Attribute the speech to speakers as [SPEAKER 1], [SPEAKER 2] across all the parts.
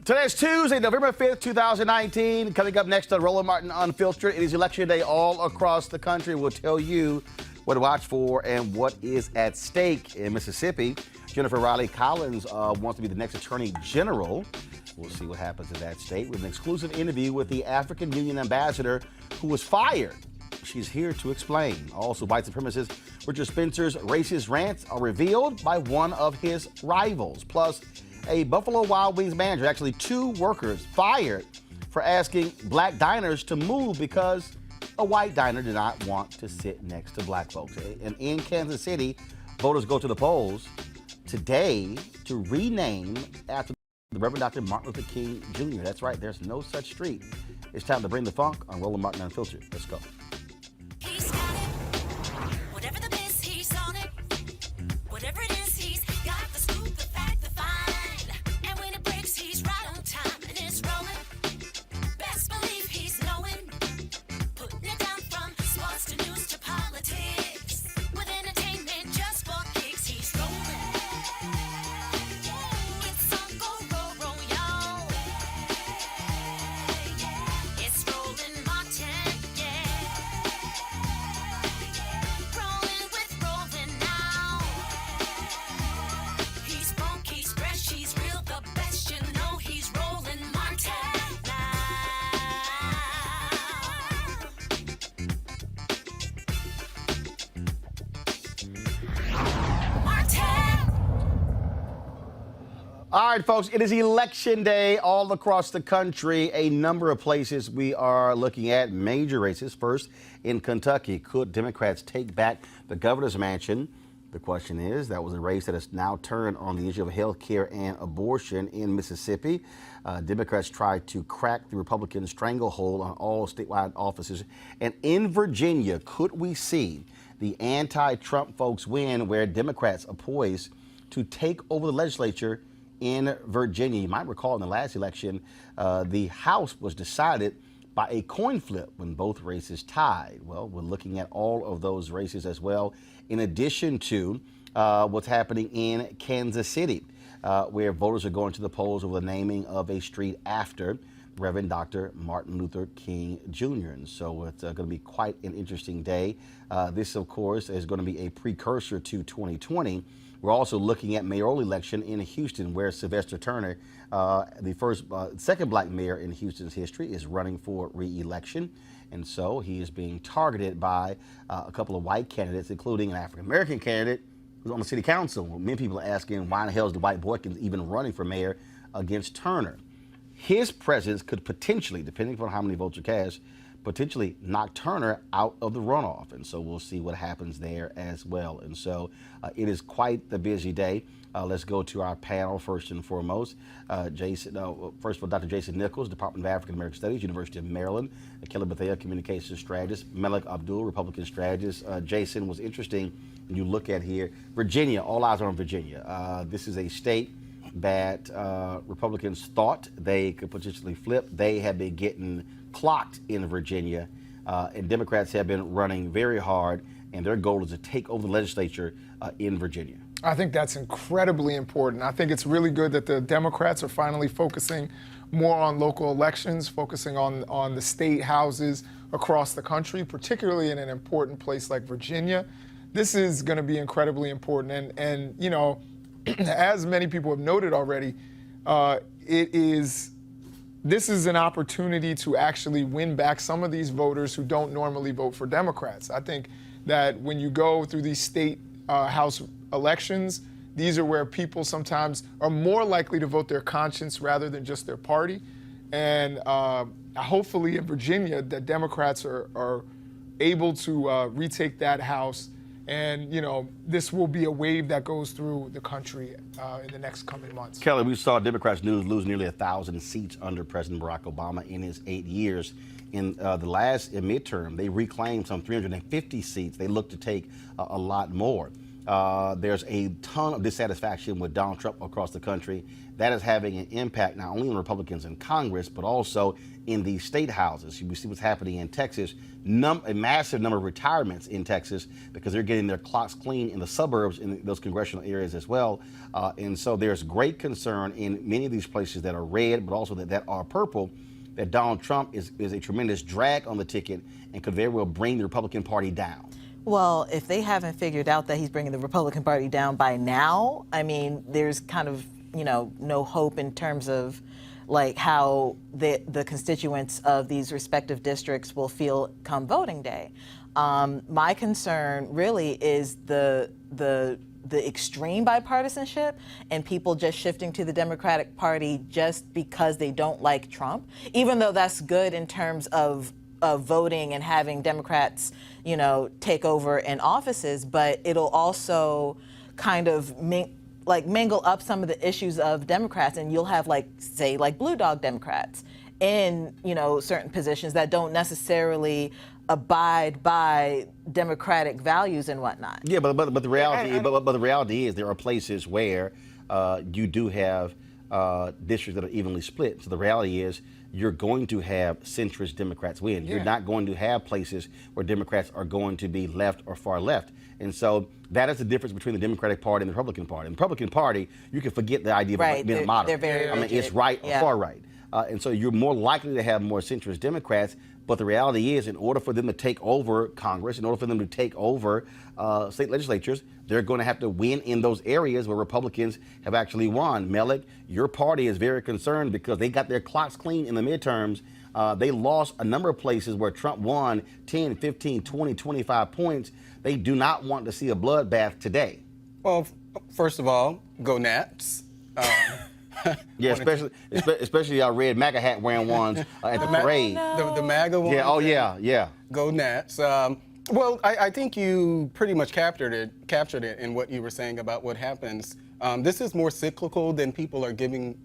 [SPEAKER 1] Today's Tuesday, November 5th, 2019. Coming up next on Roland Martin Unfiltered, it is election day all across the country. We'll tell you what to watch for and what is at stake in Mississippi. Jennifer Riley Collins wants to be the next Attorney General. We'll see what happens in that state with an exclusive interview with the African Union ambassador who was fired. She's here to explain. Also, white supremacist Richard Spencer's racist rants are revealed by one of his rivals. Plus, a Buffalo Wild Wings manager, actually two workers, fired for asking black diners to move because a white diner did not want to sit next to black folks. And in Kansas City, voters go to the polls today to rename after the Reverend Dr. Martin Luther King Jr. That's right, there's no such street. It's time to bring the funk on Roland Martin Unfiltered. Let's go.
[SPEAKER 2] He's got it. Whatever the miss, he's on it. Whatever it is, he's got the scoop, the fact, the find. And when it breaks, he's right on time and it's rolling. Best believe he's knowing. Putting it down from sports to news to politics. With entertainment just for kicks, he's rolling. It's on go, y'all. It's Roland Martin, yeah. Rolling with Roland now. He's funky, he's fresh, he's real, the best, you know he's Roland Martin now. Martin!
[SPEAKER 1] All right, folks, it is election day all across the country. A number of places we are looking at major races. First, in Kentucky, could Democrats take back the governor's mansion? The question is, that was a race that has now turned on the issue of health care and abortion in Mississippi. Democrats tried to crack the Republican stranglehold on all statewide offices. And in Virginia, could we see the anti-Trump folks win where Democrats are poised to take over the legislature in Virginia? You might recall in the last election, the House was decided by a coin flip when both races tied. Well, we're looking at all of those races as well, in addition to what's happening in Kansas City, where voters are going to the polls over the naming of a street after Reverend Dr. Martin Luther King Jr. And so it's going to be quite an interesting day. This, of course, is going to be a precursor to 2020. We're also looking at mayoral election in Houston, where Sylvester Turner, the second black mayor in Houston's history, is running for re-election. And so he is being targeted by a couple of white candidates, including an African-American candidate who's on the city council. Well, many people are asking, why in the hell is the white Boykins even running for mayor against Turner? His presence could potentially, depending upon how many votes are cast, potentially knock Turner out of the runoff. And so we'll see what happens there as well. And so it is quite the busy day. Let's go to our panel first and foremost. First of all, Dr. Jason Nichols, Department of African American Studies, University of Maryland. Kelly Bethea, Communications Strategist. Melik Abdul, Republican Strategist. Jason, was interesting when you look at here, Virginia, all eyes are on Virginia. This is a state that Republicans thought they could potentially flip. They have been getting clocked in Virginia, and Democrats have been running very hard, and their goal is to take over the legislature in Virginia.
[SPEAKER 3] I think that's incredibly important. I think it's really good that the Democrats are finally focusing more on local elections, focusing on the state houses across the country, particularly in an important place like Virginia. This is going to be incredibly important, and you know, as many people have noted already, this is an opportunity to actually win back some of these voters who don't normally vote for Democrats. I think that when you go through these state House elections, these are where people sometimes are more likely to vote their conscience rather than just their party. And hopefully in Virginia, the Democrats are able to retake that House. And, you know, this will be a wave that goes through the country in the next coming months.
[SPEAKER 1] Kelly, we saw Democrats lose nearly 1,000 seats under President Barack Obama in his 8 years. In the last midterm, they reclaimed some 350 seats. They look to take a lot more. There's a ton of dissatisfaction with Donald Trump across the country. That is having an impact not only on Republicans in Congress, but also in the state houses. We see what's happening in Texas, a massive number of retirements in Texas because they're getting their clocks clean in the suburbs in those congressional areas as well. And so there's great concern in many of these places that are red, but also that are purple, that Donald Trump is a tremendous drag on the ticket and could very well bring the Republican Party down.
[SPEAKER 4] Well, if they haven't figured out that he's bringing the Republican Party down by now, I mean, there's kind of, no hope in terms of like how the constituents of these respective districts will feel come voting day. My concern really is the extreme bipartisanship and people just shifting to the Democratic Party just because they don't like Trump, even though that's good in terms of voting and having Democrats, take over in offices, but it'll also kind of mingle up some of the issues of Democrats, and you'll have say blue dog Democrats in certain positions that don't necessarily abide by democratic values and whatnot.
[SPEAKER 1] Yeah, but the reality is there are places where you do have districts that are evenly split. So the reality is you're going to have centrist Democrats win. Yeah. You're not going to have places where Democrats are going to be left or far left. And so that is the difference between the Democratic Party and the Republican Party. In the Republican Party, you can forget the idea of being a moderate.
[SPEAKER 4] They're very rigid.
[SPEAKER 1] It's right or far right. And so you're more likely to have more centrist Democrats. But the reality is, in order for them to take over Congress, in order for them to take over state legislatures, they're going to have to win in those areas where Republicans have actually won. Melik, your party is very concerned because they got their clocks clean in the midterms. They lost a number of places where Trump won 10, 15, 20, 25 points. They do not want to see a bloodbath today.
[SPEAKER 5] Well, first of all, go Nats.
[SPEAKER 1] Yeah, especially y'all red MAGA hat wearing ones at the parade.
[SPEAKER 5] The MAGA ones.
[SPEAKER 1] Yeah, yeah.
[SPEAKER 5] Go Nats. Well, I think you pretty much captured it in what you were saying about what happens. This is more cyclical than people are giving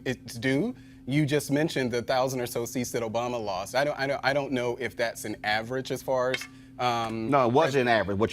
[SPEAKER 5] its due. You just mentioned the 1,000 or so seats that Obama lost. I don't know if that's an average as far as.
[SPEAKER 1] No, it wasn't an average. What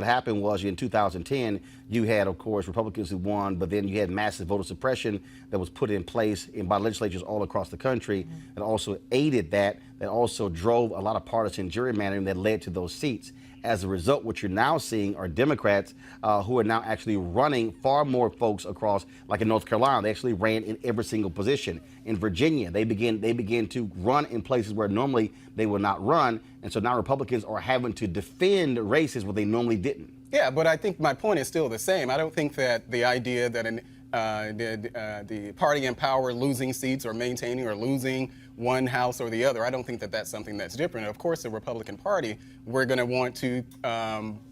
[SPEAKER 1] happened was in 2010, you had, of course, Republicans who won, but then you had massive voter suppression that was put in place by legislatures all across the country that also aided that also drove a lot of partisan gerrymandering that led to those seats. As a result, what you're now seeing are Democrats who are now actually running far more folks across, like in North Carolina, they actually ran in every single position. In Virginia, they began to run in places where normally they would not run. And so now Republicans are having to defend races where they normally didn't.
[SPEAKER 5] Yeah, but I think my point is still the same. I don't think that the idea that the party in power losing seats or maintaining or losing one house or the other, I don't think that that's something that's different. Of course, the Republican Party, we're going to want to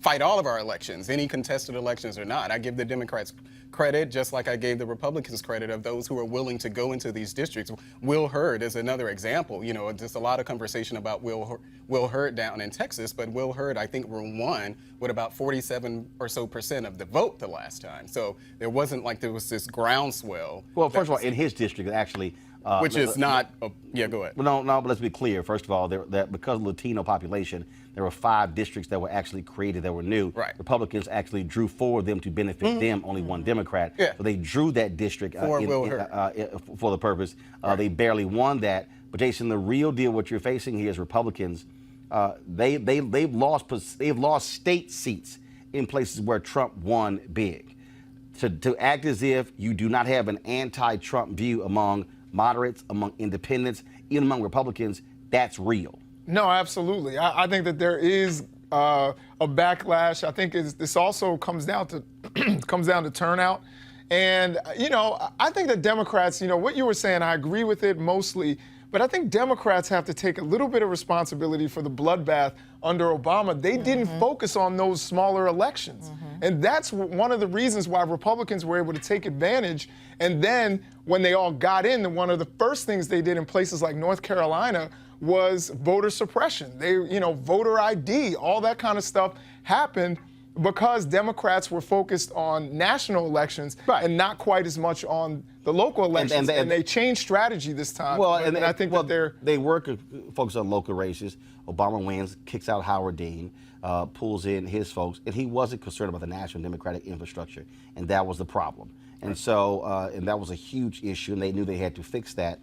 [SPEAKER 5] fight all of our elections, any contested elections or not. I give the Democrats credit, just like I gave the Republicans credit, of those who are willing to go into these districts. Will Hurd is another example. Just a lot of conversation about Will Hurd down in Texas, but Will Hurd, I think, won with about 47% or so of the vote the last time. So there wasn't like there was this groundswell.
[SPEAKER 1] Well, first of all, in his district, actually.
[SPEAKER 5] Which is not. Yeah, go ahead.
[SPEAKER 1] Well, no, but let's be clear. First of all, that because of the Latino population, there were 5 districts that were actually created that were new.
[SPEAKER 5] Right. Republicans
[SPEAKER 1] actually drew 4 of them to benefit them, only 1 Democrat.
[SPEAKER 5] Yeah.
[SPEAKER 1] So they drew that district
[SPEAKER 5] for
[SPEAKER 1] the purpose.
[SPEAKER 5] Right.
[SPEAKER 1] They barely won that. But Jason, the real deal, what you're facing here is Republicans. They've lost state seats in places where Trump won big. To act as if you do not have an anti-Trump view among moderates, among independents, even among Republicans, that's real.
[SPEAKER 3] No, absolutely. I think that there is a backlash. I think this also comes down to turnout. And, I think that Democrats, what you were saying, I agree with it mostly, but I think Democrats have to take a little bit of responsibility for the bloodbath under Obama. They didn't focus on those smaller elections. And that's one of the reasons why Republicans were able to take advantage. And then when they all got in, one of the first things they did in places like North Carolina was voter suppression. Voter ID, all that kind of stuff happened because Democrats were focused on national elections
[SPEAKER 1] Right.
[SPEAKER 3] and not quite as much on the local elections, and they changed strategy this time.
[SPEAKER 1] Well,
[SPEAKER 3] and I think that
[SPEAKER 1] they were focused on local races. Obama wins, kicks out Howard Dean, pulls in his folks, and he wasn't concerned about the national Democratic infrastructure, and that was the problem. And so, and that was a huge issue, and they knew they had to fix that.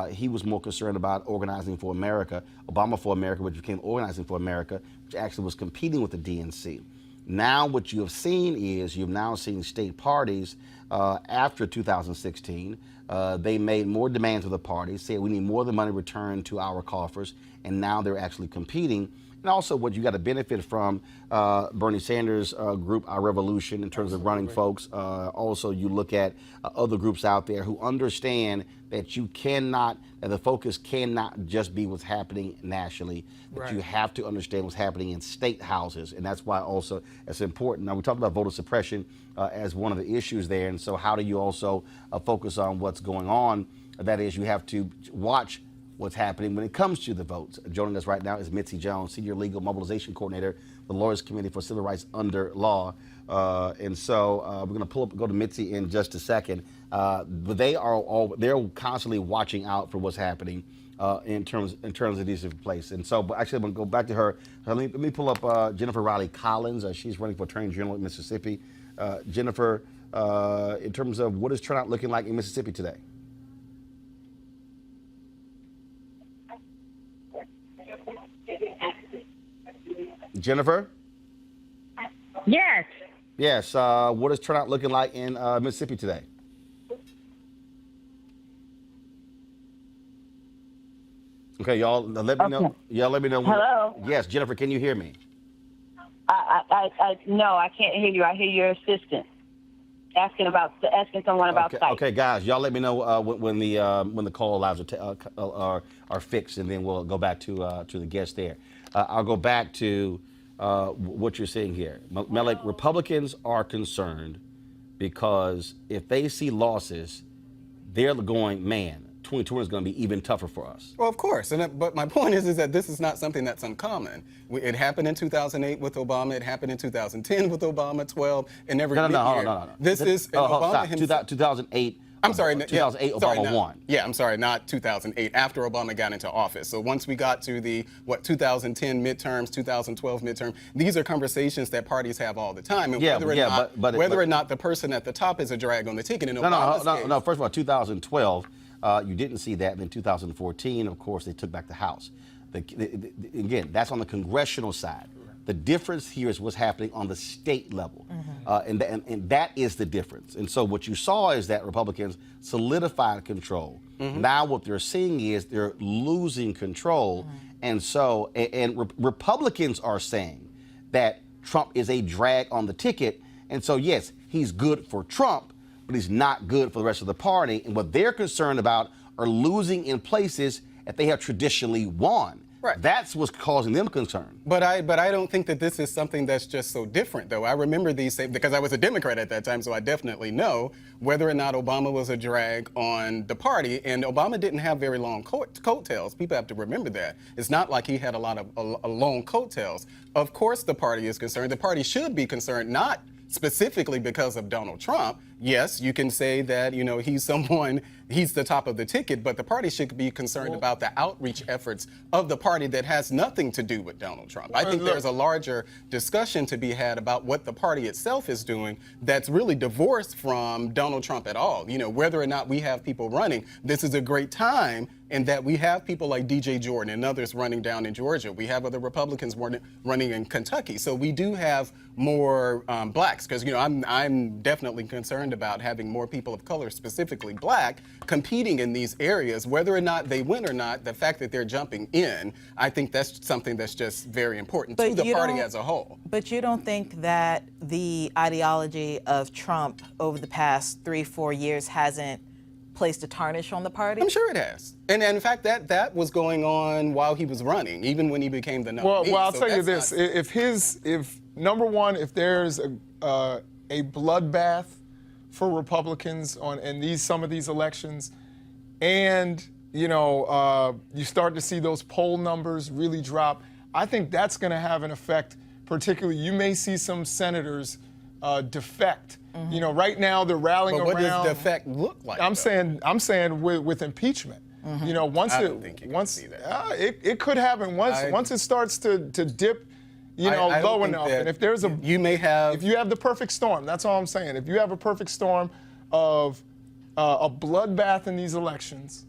[SPEAKER 1] He was more concerned about organizing for America, Obama for America, which became Organizing for America, which actually was competing with the DNC. Now what you have seen is you've now seen state parties after 2016. They made more demands of the parties, said we need more of the money returned to our coffers, and now they're actually competing. And also what you got to benefit from Bernie Sanders' group, Our Revolution, in terms of running folks. Also, you look at other groups out there who understand that you cannot, that the focus cannot just be what's happening nationally, that you have to understand what's happening in state houses. And that's why also it's important. Now, we talked about voter suppression as one of the issues there. And so how do you also focus on what's going on? That is, you have to watch what's happening when it comes to the votes. Joining us right now is Mitzi Jones, Senior Legal Mobilization Coordinator, the Lawyers Committee for Civil Rights Under Law. And so we're going to go to Mitzi in just a second. But they're constantly watching out for what's happening in terms of these different places. And so, but actually, I'm going to go back to her. Let me pull up Jennifer Riley Collins. She's running for Attorney General in Mississippi. Jennifer, in terms of what is turnout looking like in Mississippi today? Jennifer?
[SPEAKER 6] Yes.
[SPEAKER 1] Yes. What is turnout looking like in Mississippi today? Okay, y'all. Let me know. Y'all, let me know.
[SPEAKER 6] Hello?
[SPEAKER 1] Yes, Jennifer. Can you hear me?
[SPEAKER 6] No, I can't hear you. I hear your assistant asking someone about site.
[SPEAKER 1] Okay, guys. Y'all, let me know when the call allows are fixed, and then we'll go back to the guest there. I'll go back to what you're saying here. Malik, Republicans are concerned because if they see losses, they're going, man, 2020 is going to be even tougher for us.
[SPEAKER 5] Well, of course, but my point is that this is not something that's uncommon. It happened in 2008 with Obama. It happened in 2010 with Obama. 12 and every year.
[SPEAKER 1] No.
[SPEAKER 5] This is Obama himself.
[SPEAKER 1] 2008.
[SPEAKER 5] I'm sorry.
[SPEAKER 1] 2008, Obama won.
[SPEAKER 5] Yeah, I'm sorry, not 2008, after Obama got into office. So once we got to the, 2010 midterms, 2012 midterm, these are conversations that parties have all the time. And whether or not the person at the top is a drag on the ticket. In Obama's case,
[SPEAKER 1] no. First of all, 2012, you didn't see that. And then 2014, of course, they took back the House. Again, that's on the congressional side. The difference here is what's happening on the state level. And that is the difference. And so what you saw is that Republicans solidified control. Now what they're seeing is they're losing control. And so, Republicans are saying that Trump is a drag on the ticket. And so, yes, he's good for Trump, but he's not good for the rest of the party. And what they're concerned about are losing in places that they have traditionally won.
[SPEAKER 5] Right.
[SPEAKER 1] That's what's causing them concern.
[SPEAKER 5] But I don't think that this is something that's just so different, though. I remember these, because I was a Democrat at that time, so I definitely know whether or not Obama was a drag on the party. And Obama didn't have very long coattails. People have to remember that. It's not like he had a lot of long coattails. Of course the party is concerned. The party should be concerned, not specifically because of Donald Trump. Yes, you can say that, he's the top of the ticket, but the party should be concerned about the outreach efforts of the party that has nothing to do with Donald Trump. I think there's a larger discussion to be had about what the party itself is doing that's really divorced from Donald Trump at all. Whether or not we have people running, this is a great time in that we have people like DJ Jordan and others running down in Georgia. We have other Republicans running in Kentucky. So we do have more blacks, because I'm definitely concerned about having more people of color, specifically black, competing in these areas. Whether or not they win or not, the fact that they're jumping in, I think that's something that's just very important to the party as a whole.
[SPEAKER 4] But you don't think that the ideology of Trump over the past 3-4 years hasn't placed a tarnish on the party?
[SPEAKER 5] I'm sure it has. And in fact, that was going on while he was running, even when he became the nominee.
[SPEAKER 3] Well, I'll tell you this: if number one, if there's a bloodbath for Republicans in some of these elections, and you start to see those poll numbers really drop, I think that's going to have an effect particularly, you may see some senators defect. You know, right now they're rallying
[SPEAKER 5] But what
[SPEAKER 3] around.
[SPEAKER 5] does defect look like?
[SPEAKER 3] I'm
[SPEAKER 5] though?
[SPEAKER 3] saying with impeachment. You know, once
[SPEAKER 5] I
[SPEAKER 3] it
[SPEAKER 5] don't think you can see that.
[SPEAKER 3] it could happen once it starts to dip, you know,
[SPEAKER 5] I don't
[SPEAKER 3] low
[SPEAKER 5] think
[SPEAKER 3] enough.
[SPEAKER 5] that
[SPEAKER 3] And if there's
[SPEAKER 5] you may have
[SPEAKER 3] if you have the perfect storm, that's all I'm saying. If you have a perfect storm of a bloodbath in these elections,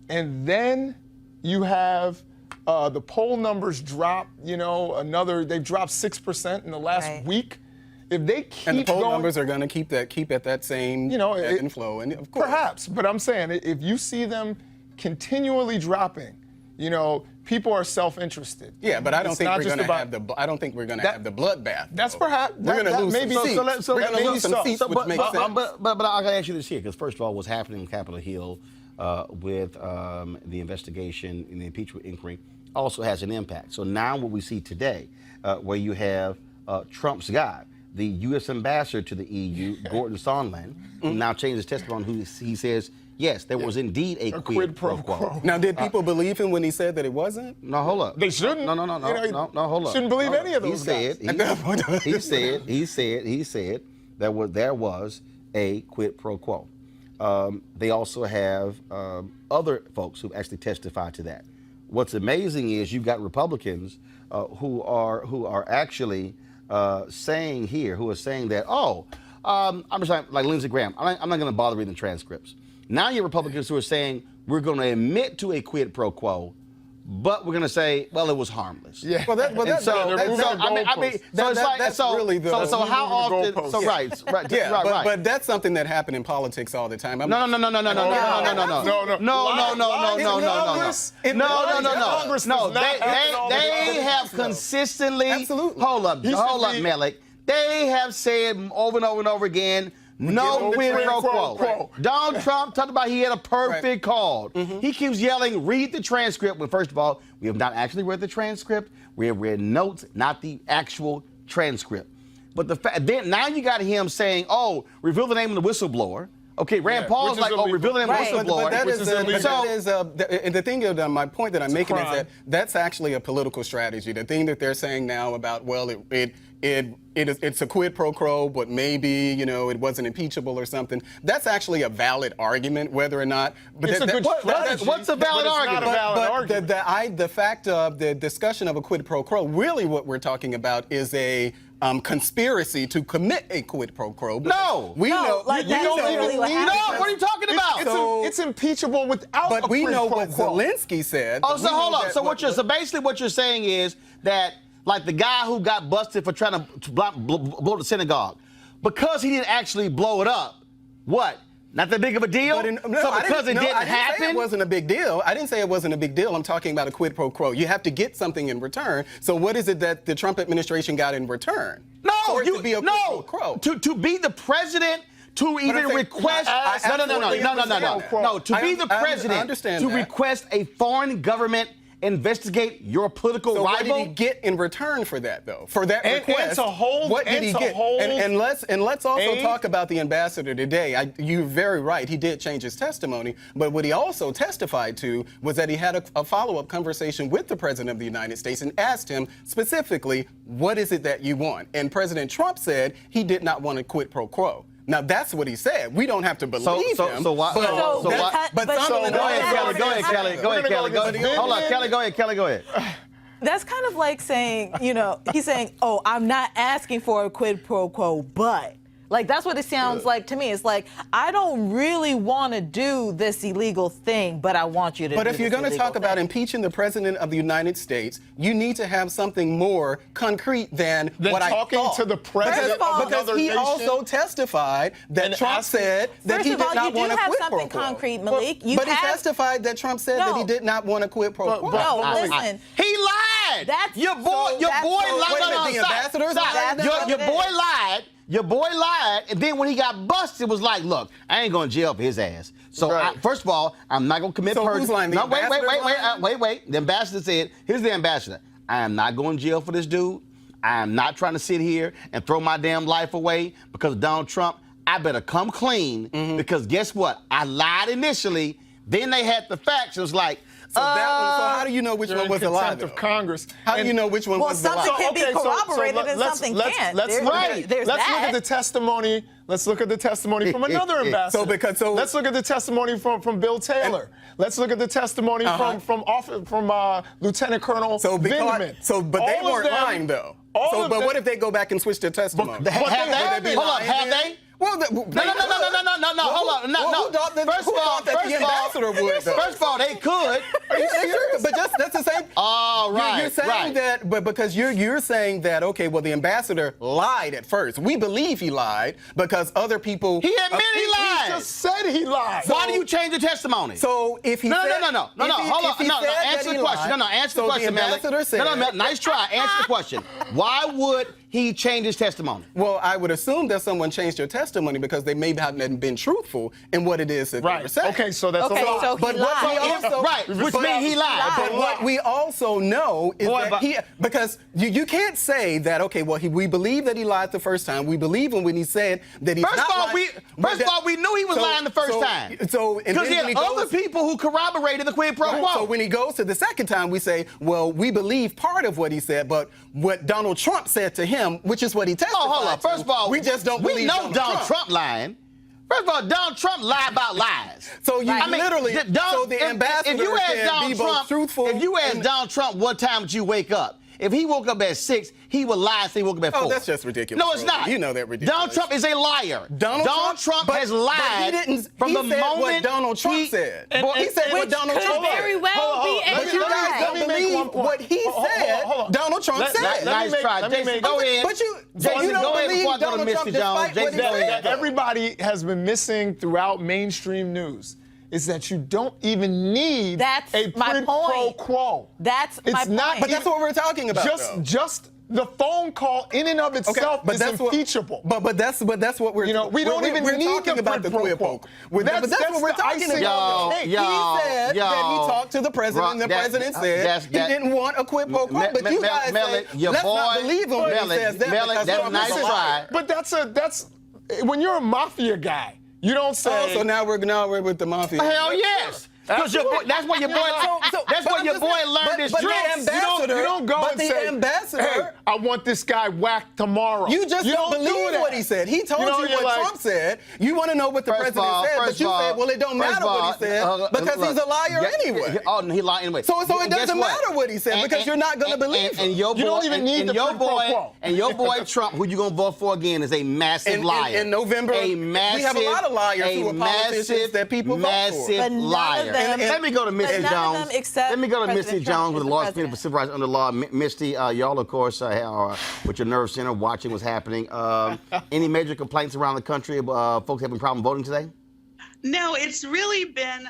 [SPEAKER 3] and then you have the poll numbers drop, you know, they've dropped 6% in the last
[SPEAKER 4] Right.
[SPEAKER 3] week. If they keep
[SPEAKER 5] and the poll
[SPEAKER 3] going,
[SPEAKER 5] numbers are going to keep at that same
[SPEAKER 3] you know,
[SPEAKER 5] ebb and flow, and of course,
[SPEAKER 3] perhaps, but I'm saying if you see them continually dropping, you know, people are self-interested.
[SPEAKER 5] yeah. But I don't
[SPEAKER 3] It's
[SPEAKER 5] think
[SPEAKER 3] not
[SPEAKER 5] we're
[SPEAKER 3] just
[SPEAKER 5] going to
[SPEAKER 3] about-
[SPEAKER 5] have the. I don't think we're going to
[SPEAKER 3] That-
[SPEAKER 5] have the bloodbath.
[SPEAKER 3] That's
[SPEAKER 5] though.
[SPEAKER 3] perhaps
[SPEAKER 5] we're going to lose
[SPEAKER 3] maybe
[SPEAKER 5] some seats. We're going to lose some seats, which makes sense.
[SPEAKER 1] But I gotta ask you this here, because first of all, what's happening on Capitol Hill with the investigation and the impeachment inquiry also has an impact. So now what we see today, where you have Trump's guy, the U.S. ambassador to the EU, Gordon Sondland, who now changed his testimony. Who he says, yes, there was indeed a quid pro quo.
[SPEAKER 5] Now, did people believe him when he said that it wasn't?
[SPEAKER 1] No, hold up.
[SPEAKER 3] They shouldn't.
[SPEAKER 1] No,
[SPEAKER 3] You know,
[SPEAKER 1] no, hold up.
[SPEAKER 3] shouldn't believe
[SPEAKER 1] Hold
[SPEAKER 3] any
[SPEAKER 1] up.
[SPEAKER 3] of those guys.
[SPEAKER 1] He said there was a quid pro quo. They also have other folks who actually testified to that. What's amazing is you've got Republicans who are actually saying that, I'm just like Lindsey Graham. I'm not going to bother reading the transcripts. Now you have Republicans who are saying we're going to admit to a quid pro quo, but we're going to say, well, it was harmless.
[SPEAKER 3] Yeah.
[SPEAKER 5] Well, that's really the.
[SPEAKER 1] So how often? So right.
[SPEAKER 5] Yeah, but that's something that happened in politics all the time.
[SPEAKER 1] No. They have consistently.
[SPEAKER 5] Absolutely.
[SPEAKER 1] Hold up, Melik. They have said over and over and over again. No quid pro quo. Donald Trump talked about he had a perfect call. He keeps yelling, read the transcript. Well, first of all, we have not actually read the transcript. We have read notes, not the actual transcript. But then now you got him saying, reveal the name of the whistleblower. Okay, Rand Paul's like, reveal the name of the whistleblower.
[SPEAKER 5] But the thing is, my point that I'm making is that that's actually a political strategy. The thing that they're saying now about, well, it's a quid pro quo, but maybe, you know, it wasn't impeachable or something. That's actually a valid argument, whether or not. But
[SPEAKER 3] It's a good strategy.
[SPEAKER 1] What's a valid argument?
[SPEAKER 3] Not a valid argument.
[SPEAKER 5] The fact of the discussion of a quid pro quo, really what we're talking about is a conspiracy to commit a quid pro quo.
[SPEAKER 1] No.
[SPEAKER 5] We know.
[SPEAKER 4] like
[SPEAKER 5] you
[SPEAKER 4] that's
[SPEAKER 5] don't
[SPEAKER 4] literally
[SPEAKER 5] even
[SPEAKER 4] what
[SPEAKER 5] need
[SPEAKER 4] happened.
[SPEAKER 1] What are you talking about?
[SPEAKER 3] It's impeachable without
[SPEAKER 5] But
[SPEAKER 3] a
[SPEAKER 5] we
[SPEAKER 3] quid
[SPEAKER 5] know
[SPEAKER 3] pro
[SPEAKER 5] what
[SPEAKER 3] quo.
[SPEAKER 5] Zelensky said.
[SPEAKER 1] Oh, so hold on. So basically what you're saying is that, like the guy who got busted for trying to blow the synagogue, because he didn't actually blow it up, what? Not that big of a deal?
[SPEAKER 5] I didn't say it wasn't a big deal. I didn't say it wasn't a big deal. I'm talking about a quid pro quo. You have to get something in return. So what is it that the Trump administration got in return? To be a quid pro quo.
[SPEAKER 1] To be the president, to even request. No. To be the president, to request a foreign government investigate your political rival.
[SPEAKER 5] What did he get in return for that, though? For that request, what did he get? And let's also talk about the ambassador today. You're very right. He did change his testimony, but what he also testified to was that he had a follow-up conversation with the president of the United States and asked him specifically, "What is it that you want?" And President Trump said he did not want a quid pro quo. Now that's what he said. We don't have to believe him.
[SPEAKER 1] So why? Go ahead, Kelly. Hold on, Kelly. Go ahead.
[SPEAKER 4] That's kind of like saying, you know, he's saying, I'm not asking for a quid pro quo, but. Like, that's what it sounds like to me. It's like, I don't really want to do this illegal thing, but I want you to do this.
[SPEAKER 5] But if you're going to talk about impeaching the president of the United States, you need to have something more concrete than what I thought.
[SPEAKER 3] Talking to the president of
[SPEAKER 5] because he also testified that Trump said that he did not want a quid pro quo.
[SPEAKER 4] First of all, you do have something concrete, Malik.
[SPEAKER 5] But he testified that Trump said that he did not want a quid pro quo.
[SPEAKER 4] No, listen.
[SPEAKER 1] He lied. Your boy lied. Your boy lied, and then when he got busted, it was like, look, I ain't going to jail for his ass. So, first of all, I'm not going to commit perjury.
[SPEAKER 5] Who's lying?
[SPEAKER 1] Wait. The ambassador said, here's the ambassador. I am not going to jail for this dude. I am not trying to sit here and throw my damn life away because of Donald Trump. I better come clean because guess what? I lied initially. Then they had the facts. It was like,
[SPEAKER 5] So how do you know which
[SPEAKER 3] You're
[SPEAKER 5] one
[SPEAKER 3] in
[SPEAKER 5] was the lie?
[SPEAKER 3] contempt of Congress.
[SPEAKER 5] How do you know which one
[SPEAKER 4] Well,
[SPEAKER 5] was the lie?
[SPEAKER 4] something can be corroborated and
[SPEAKER 3] let's-
[SPEAKER 4] something
[SPEAKER 3] let's-
[SPEAKER 4] can't.
[SPEAKER 3] Let's
[SPEAKER 4] There's
[SPEAKER 3] look
[SPEAKER 4] that.
[SPEAKER 3] at
[SPEAKER 4] There's
[SPEAKER 3] let's look
[SPEAKER 4] that.
[SPEAKER 3] at the testimony. Let's look at the testimony from another ambassador. Let's look at the testimony from Bill Taylor. Let's look at the testimony from Lieutenant Colonel Vindman.
[SPEAKER 5] But they
[SPEAKER 3] All of
[SPEAKER 5] weren't
[SPEAKER 3] them-
[SPEAKER 5] lying though.
[SPEAKER 3] all of
[SPEAKER 5] But
[SPEAKER 3] them-
[SPEAKER 5] what if they go back and switch their testimony?
[SPEAKER 3] But
[SPEAKER 1] Have they? Hold up, have they?
[SPEAKER 5] Well,
[SPEAKER 1] No, hold on. No. First of all, they could.
[SPEAKER 5] Are you serious? But that's the same.
[SPEAKER 1] Oh, right,
[SPEAKER 5] You're saying
[SPEAKER 1] right.
[SPEAKER 5] that, but because you're saying that, okay, well, the ambassador lied at first. We believe he lied because other people.
[SPEAKER 1] He admitted he
[SPEAKER 3] He
[SPEAKER 1] lied.
[SPEAKER 3] just said he lied.
[SPEAKER 1] Why do you change the testimony?
[SPEAKER 5] So if he
[SPEAKER 1] No.
[SPEAKER 5] said,
[SPEAKER 1] Hold on. No. Answer the question. Answer the question,
[SPEAKER 5] the ambassador said.
[SPEAKER 1] No. Nice try. Answer the question. Why would he change his testimony?
[SPEAKER 5] Well, I would assume that someone changed their testimony because they may have not been truthful in what it is that they were saying.
[SPEAKER 3] Okay, so that's
[SPEAKER 4] Okay,
[SPEAKER 3] a lie.
[SPEAKER 4] so he
[SPEAKER 5] But what we
[SPEAKER 4] lied.
[SPEAKER 5] also
[SPEAKER 1] Which means he lied.
[SPEAKER 5] But what we also know is because you can't say that, okay, well, we believe that he lied the first time. We believe him when he said that he's
[SPEAKER 1] First
[SPEAKER 5] not
[SPEAKER 1] of all,
[SPEAKER 5] lying.
[SPEAKER 1] we knew he was lying the first time.
[SPEAKER 5] So
[SPEAKER 1] Because he had other people who corroborated the quid pro quo.
[SPEAKER 5] So when he goes to the second time, we say, well, we believe part of what he said, but what Donald Trump said to him, which is what he testified
[SPEAKER 1] Oh, hold on.
[SPEAKER 5] to,
[SPEAKER 1] First of all,
[SPEAKER 5] we just don't believe
[SPEAKER 1] we know Donald Trump lying. First of all, Donald Trump lied about lies.
[SPEAKER 5] So you literally, so the ambassador
[SPEAKER 1] if you ask
[SPEAKER 5] can
[SPEAKER 1] Donald
[SPEAKER 5] be both
[SPEAKER 1] Trump,
[SPEAKER 5] truthful.
[SPEAKER 1] if you ask Donald Trump what time did you wake up, if he woke up at 6, he would lie and say he woke up at 4.
[SPEAKER 5] Oh, that's just ridiculous.
[SPEAKER 1] No, it's
[SPEAKER 5] Roland.
[SPEAKER 1] not.
[SPEAKER 5] You know that ridiculous.
[SPEAKER 1] Donald Trump is a liar.
[SPEAKER 5] Donald
[SPEAKER 1] Trump has lied
[SPEAKER 5] but he didn't,
[SPEAKER 1] from
[SPEAKER 5] he
[SPEAKER 1] the
[SPEAKER 5] said
[SPEAKER 1] moment
[SPEAKER 5] what Donald Trump said. He said what Donald Trump said.
[SPEAKER 7] very well be a
[SPEAKER 5] But you guys
[SPEAKER 7] lie.
[SPEAKER 5] don't believe what he said. Donald Trump said.
[SPEAKER 1] Nice try. Jason, go ahead.
[SPEAKER 5] But you
[SPEAKER 1] Jason,
[SPEAKER 5] don't
[SPEAKER 1] go ahead
[SPEAKER 5] believe
[SPEAKER 1] before I go to
[SPEAKER 5] Donald Trump
[SPEAKER 1] Mr. Jones.
[SPEAKER 5] despite what he
[SPEAKER 1] Jason, go
[SPEAKER 5] said.
[SPEAKER 1] ahead.
[SPEAKER 3] Everybody has been missing throughout mainstream news is that you don't even need
[SPEAKER 4] That's
[SPEAKER 3] a
[SPEAKER 4] my
[SPEAKER 3] quid pro
[SPEAKER 4] point.
[SPEAKER 3] quo.
[SPEAKER 4] That's
[SPEAKER 3] It's
[SPEAKER 4] my
[SPEAKER 3] not
[SPEAKER 4] point.
[SPEAKER 5] But that's what we're talking about. though.
[SPEAKER 3] Just the phone call in and of itself is impeachable.
[SPEAKER 5] But that's what we're.
[SPEAKER 3] You know, we don't even
[SPEAKER 5] we're
[SPEAKER 3] need
[SPEAKER 5] talking
[SPEAKER 3] the
[SPEAKER 5] about the
[SPEAKER 3] quid pro
[SPEAKER 5] quid
[SPEAKER 3] quo.
[SPEAKER 5] pro. But that's what we're
[SPEAKER 3] the
[SPEAKER 5] talking
[SPEAKER 3] icing
[SPEAKER 5] about.
[SPEAKER 3] on the
[SPEAKER 5] Hey,
[SPEAKER 3] cake.
[SPEAKER 5] he said that he talked to the president, and the president said he didn't want a quid pro quo. But you guys say, let's not believe him when he says that. because
[SPEAKER 1] that's
[SPEAKER 5] Trump
[SPEAKER 1] nice
[SPEAKER 5] is a
[SPEAKER 1] try.
[SPEAKER 5] liar.
[SPEAKER 3] But that's when you're a mafia guy, you don't say.
[SPEAKER 5] Oh, so now we're with the mafia.
[SPEAKER 1] Hell yes. Because that's what your boy. That's what your boy learned his
[SPEAKER 5] but the
[SPEAKER 1] tricks.
[SPEAKER 5] ambassador-
[SPEAKER 3] You don't go
[SPEAKER 5] but
[SPEAKER 3] and
[SPEAKER 5] the
[SPEAKER 3] say,
[SPEAKER 5] ambassador-
[SPEAKER 3] hey, I want this guy whacked tomorrow.
[SPEAKER 5] You just don't
[SPEAKER 3] do
[SPEAKER 5] believe
[SPEAKER 3] that.
[SPEAKER 5] what he said. He told you
[SPEAKER 3] you're
[SPEAKER 5] what
[SPEAKER 3] like-
[SPEAKER 5] Trump said. You want to know what the
[SPEAKER 1] First of
[SPEAKER 5] president
[SPEAKER 1] all,
[SPEAKER 5] said, but you said, well, it don't matter what he said because he's a liar anyway.
[SPEAKER 1] Oh, he lied anyway.
[SPEAKER 5] So it
[SPEAKER 1] Guess
[SPEAKER 5] doesn't
[SPEAKER 1] what?
[SPEAKER 5] matter what he said because you're not going to believe him.
[SPEAKER 1] And your boy,
[SPEAKER 3] You don't even need
[SPEAKER 1] and
[SPEAKER 3] the
[SPEAKER 1] your
[SPEAKER 3] quid pro
[SPEAKER 1] boy,
[SPEAKER 3] quo.
[SPEAKER 1] and your boy Trump, who you gonna vote for again, is a massive liar.
[SPEAKER 5] In November,
[SPEAKER 1] a
[SPEAKER 5] we
[SPEAKER 1] massive,
[SPEAKER 5] have a lot of liars who are politicians that people vote for.
[SPEAKER 1] massive
[SPEAKER 4] But none of
[SPEAKER 1] liar.
[SPEAKER 4] them-
[SPEAKER 1] Let me go to
[SPEAKER 4] but
[SPEAKER 1] Missy
[SPEAKER 4] none of
[SPEAKER 1] Jones.
[SPEAKER 4] them except
[SPEAKER 1] Let me go to Misty
[SPEAKER 4] President Trump
[SPEAKER 1] Jones with
[SPEAKER 4] is
[SPEAKER 1] the
[SPEAKER 4] the
[SPEAKER 1] Law Center for
[SPEAKER 4] president.
[SPEAKER 1] Civil Rights Under Law. Misty, y'all of course are with your nerve center watching what's happening. Any major complaints around the country? Folks having problem voting today?
[SPEAKER 8] No, it's really been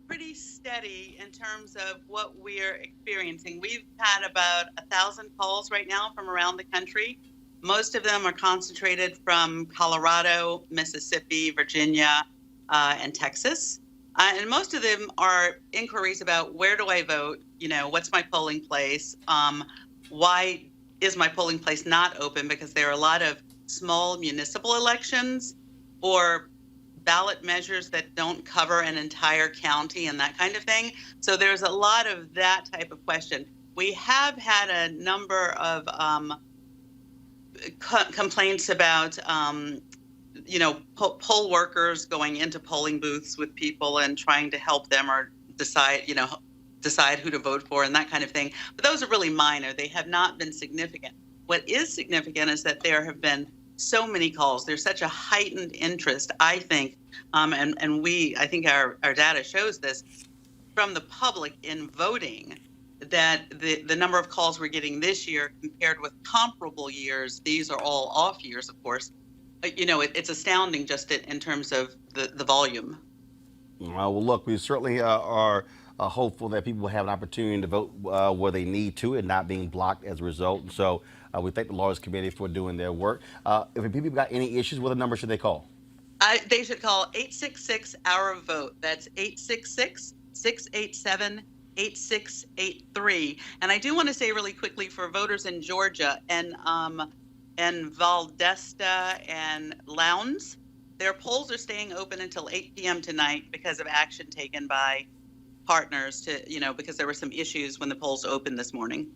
[SPEAKER 8] pretty steady in terms of what we're experiencing. We've had about 1,000 calls right now from around the country. Most of them are concentrated from Colorado, Mississippi, Virginia, and Texas. And most of them are inquiries about where do I vote? You know, what's my polling place? Why is my polling place not open? Because there are a lot of small municipal elections or ballot measures that don't cover an entire county and that kind of thing. So there's a lot of that type of question. We have had a number of complaints about, poll workers going into polling booths with people and trying to help them or decide who to vote for and that kind of thing. But those are really minor. They have not been significant. What is significant is that there have been so many calls. There's such a heightened interest, I think, I think our data shows this, from the public in voting, that the number of calls we're getting this year compared with comparable years, these are all off years, of course, it's astounding just in terms of the volume.
[SPEAKER 1] Well, look, we certainly are hopeful that people will have an opportunity to vote where they need to and not being blocked as a result. And so we thank the Lawyers Committee for doing their work. If people got any issues, what number should they call?
[SPEAKER 8] They should call 866-OUR-VOTE. That's 866-687-8683. And I do want to say really quickly for voters in Georgia and Valdesta and Lowndes, their polls are staying open until 8 p.m. tonight because of action taken by partners to, because there were some issues when the polls opened this morning.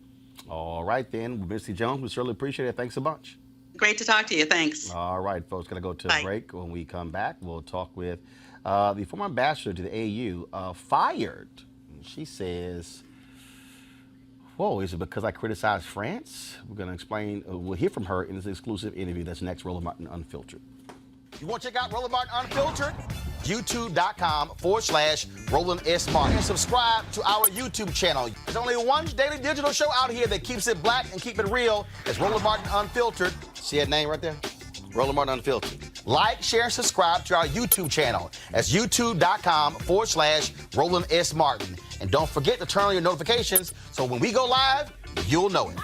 [SPEAKER 1] All right, then. Misty Jones, we certainly appreciate it. Thanks a bunch.
[SPEAKER 8] Great to talk to you. Thanks.
[SPEAKER 1] All right, folks, going to go to
[SPEAKER 8] Bye.
[SPEAKER 1] a break. When we come back, we'll talk with the former ambassador to the AU, fired. She says, whoa, is it because I criticized France? We're going to explain. We'll hear from her in this exclusive interview that's next, Roland Martin Unfiltered. You want to check out Roland Martin Unfiltered? YouTube.com/Roland S. Martin. And subscribe to our YouTube channel. There's only one daily digital show out here that keeps it black and keep it real. It's Roland Martin Unfiltered. See that name right there? Roland Martin Unfiltered. Like, share, and subscribe to our YouTube channel. That's youtube.com/Roland S. Martin. And don't forget to turn on your notifications so when we go live, you'll know it.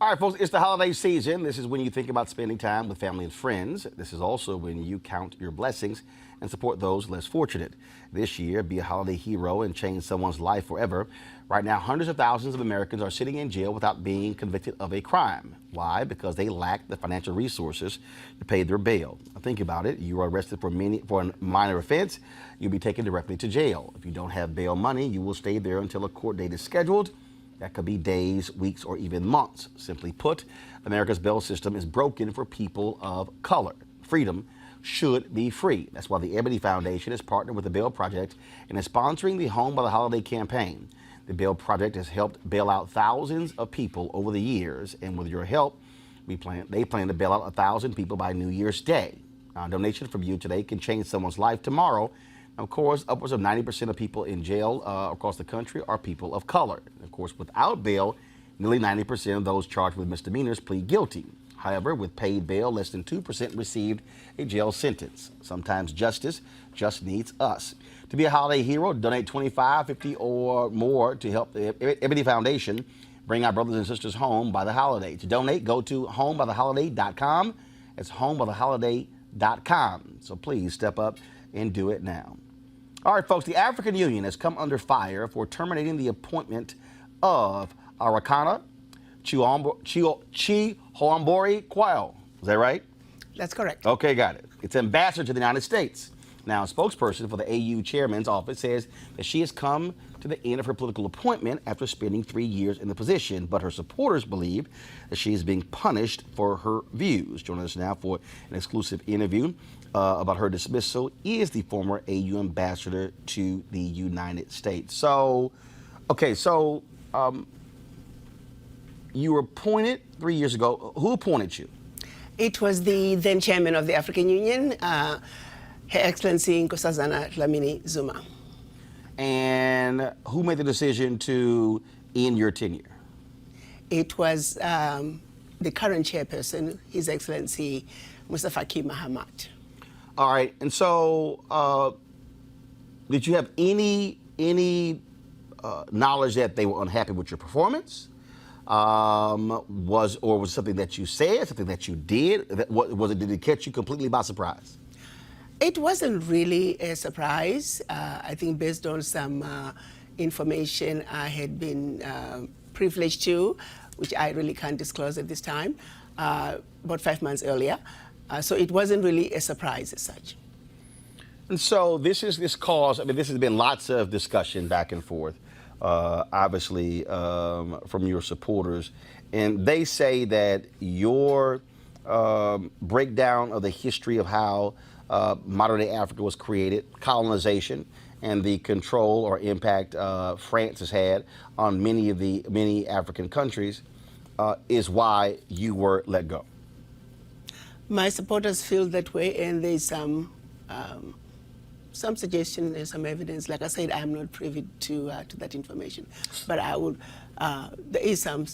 [SPEAKER 1] All right, folks, it's the holiday season. This is when you think about spending time with family and friends. This is also when you count your blessings and support those less fortunate. This year, be a holiday hero and change someone's life forever. Right now, hundreds of thousands of Americans are sitting in jail without being convicted of a crime. Why? Because they lack the financial resources to pay their bail. Now, think about it. You are arrested for a minor offense, you'll be taken directly to jail. If you don't have bail money, you will stay there until a court date is scheduled. That could be days, weeks, or even months. Simply put, America's bail system is broken for people of color. Freedom should be free. That's why the Ebony Foundation has partnered with the Bail Project and is sponsoring the Home by the Holiday campaign. The Bail Project has helped bail out thousands of people over the years, and with your help, they plan to bail out 1,000 people by New Year's Day. Now, a donation from you today can change someone's life tomorrow. Of course, upwards of 90% of people in jail across the country are people of color. Of course, without bail, nearly 90% of those charged with misdemeanors plead guilty. However, with paid bail, less than 2% received a jail sentence. Sometimes justice just needs us. To be a holiday hero, donate $25, $50, or more to help the Ebony Foundation bring our brothers and sisters home by the holiday. To donate, go to homebytheholiday.com. It's homebytheholiday.com. So please step up and do it now. All right, folks, the African Union has come under fire for terminating the appointment of Arikana Chihombori Quayle. Is that right?
[SPEAKER 7] That's correct.
[SPEAKER 1] Okay, got it. It's ambassador to the United States. Now, a spokesperson for the AU chairman's office says that she has come to the end of her political appointment after spending 3 years in the position, but her supporters believe that she is being punished for her views. Joining us now for an exclusive interview about her dismissal is the former AU ambassador to the United States. So, you were appointed 3 years ago. Who appointed you?
[SPEAKER 7] It was the then chairman of the African Union, Her Excellency Nkosazana Dlamini Zuma.
[SPEAKER 1] And who made the decision to end your tenure?
[SPEAKER 7] It was the current chairperson, His Excellency Mustafa Faki Mahamat.
[SPEAKER 1] All right, and so did you have any knowledge that they were unhappy with your performance? Was it something that you said, something that you did? Did it catch you completely by surprise?
[SPEAKER 7] It wasn't really a surprise. I think based on some information I had been privileged to, which I really can't disclose at this time, about 5 months earlier. So it wasn't really a surprise as such.
[SPEAKER 1] And so this cause, this has been lots of discussion back and forth, obviously, from your supporters. And they say that your breakdown of the history of how modern-day Africa was created, colonization, and the control or impact France has had on many African countries is why you were let go.
[SPEAKER 7] My supporters feel that way, and there's some suggestion and some evidence. Like I said, I'm not privy to that information, but I would. There is some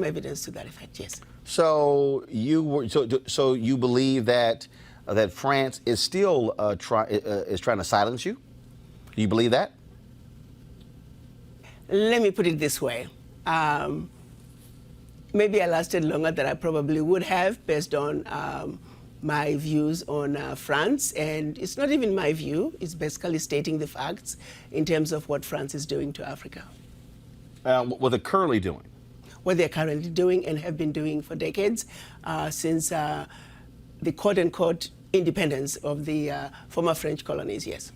[SPEAKER 7] evidence to that effect. Yes.
[SPEAKER 1] So you believe that France is still trying to silence you? Do you believe that?
[SPEAKER 7] Let me put it this way. Maybe I lasted longer than I probably would have based on my views on France. And it's not even my view. It's basically stating the facts in terms of what France is doing to Africa.
[SPEAKER 1] What they're currently doing?
[SPEAKER 7] What they're currently doing and have been doing for decades since the quote-unquote independence of the former French colonies, yes.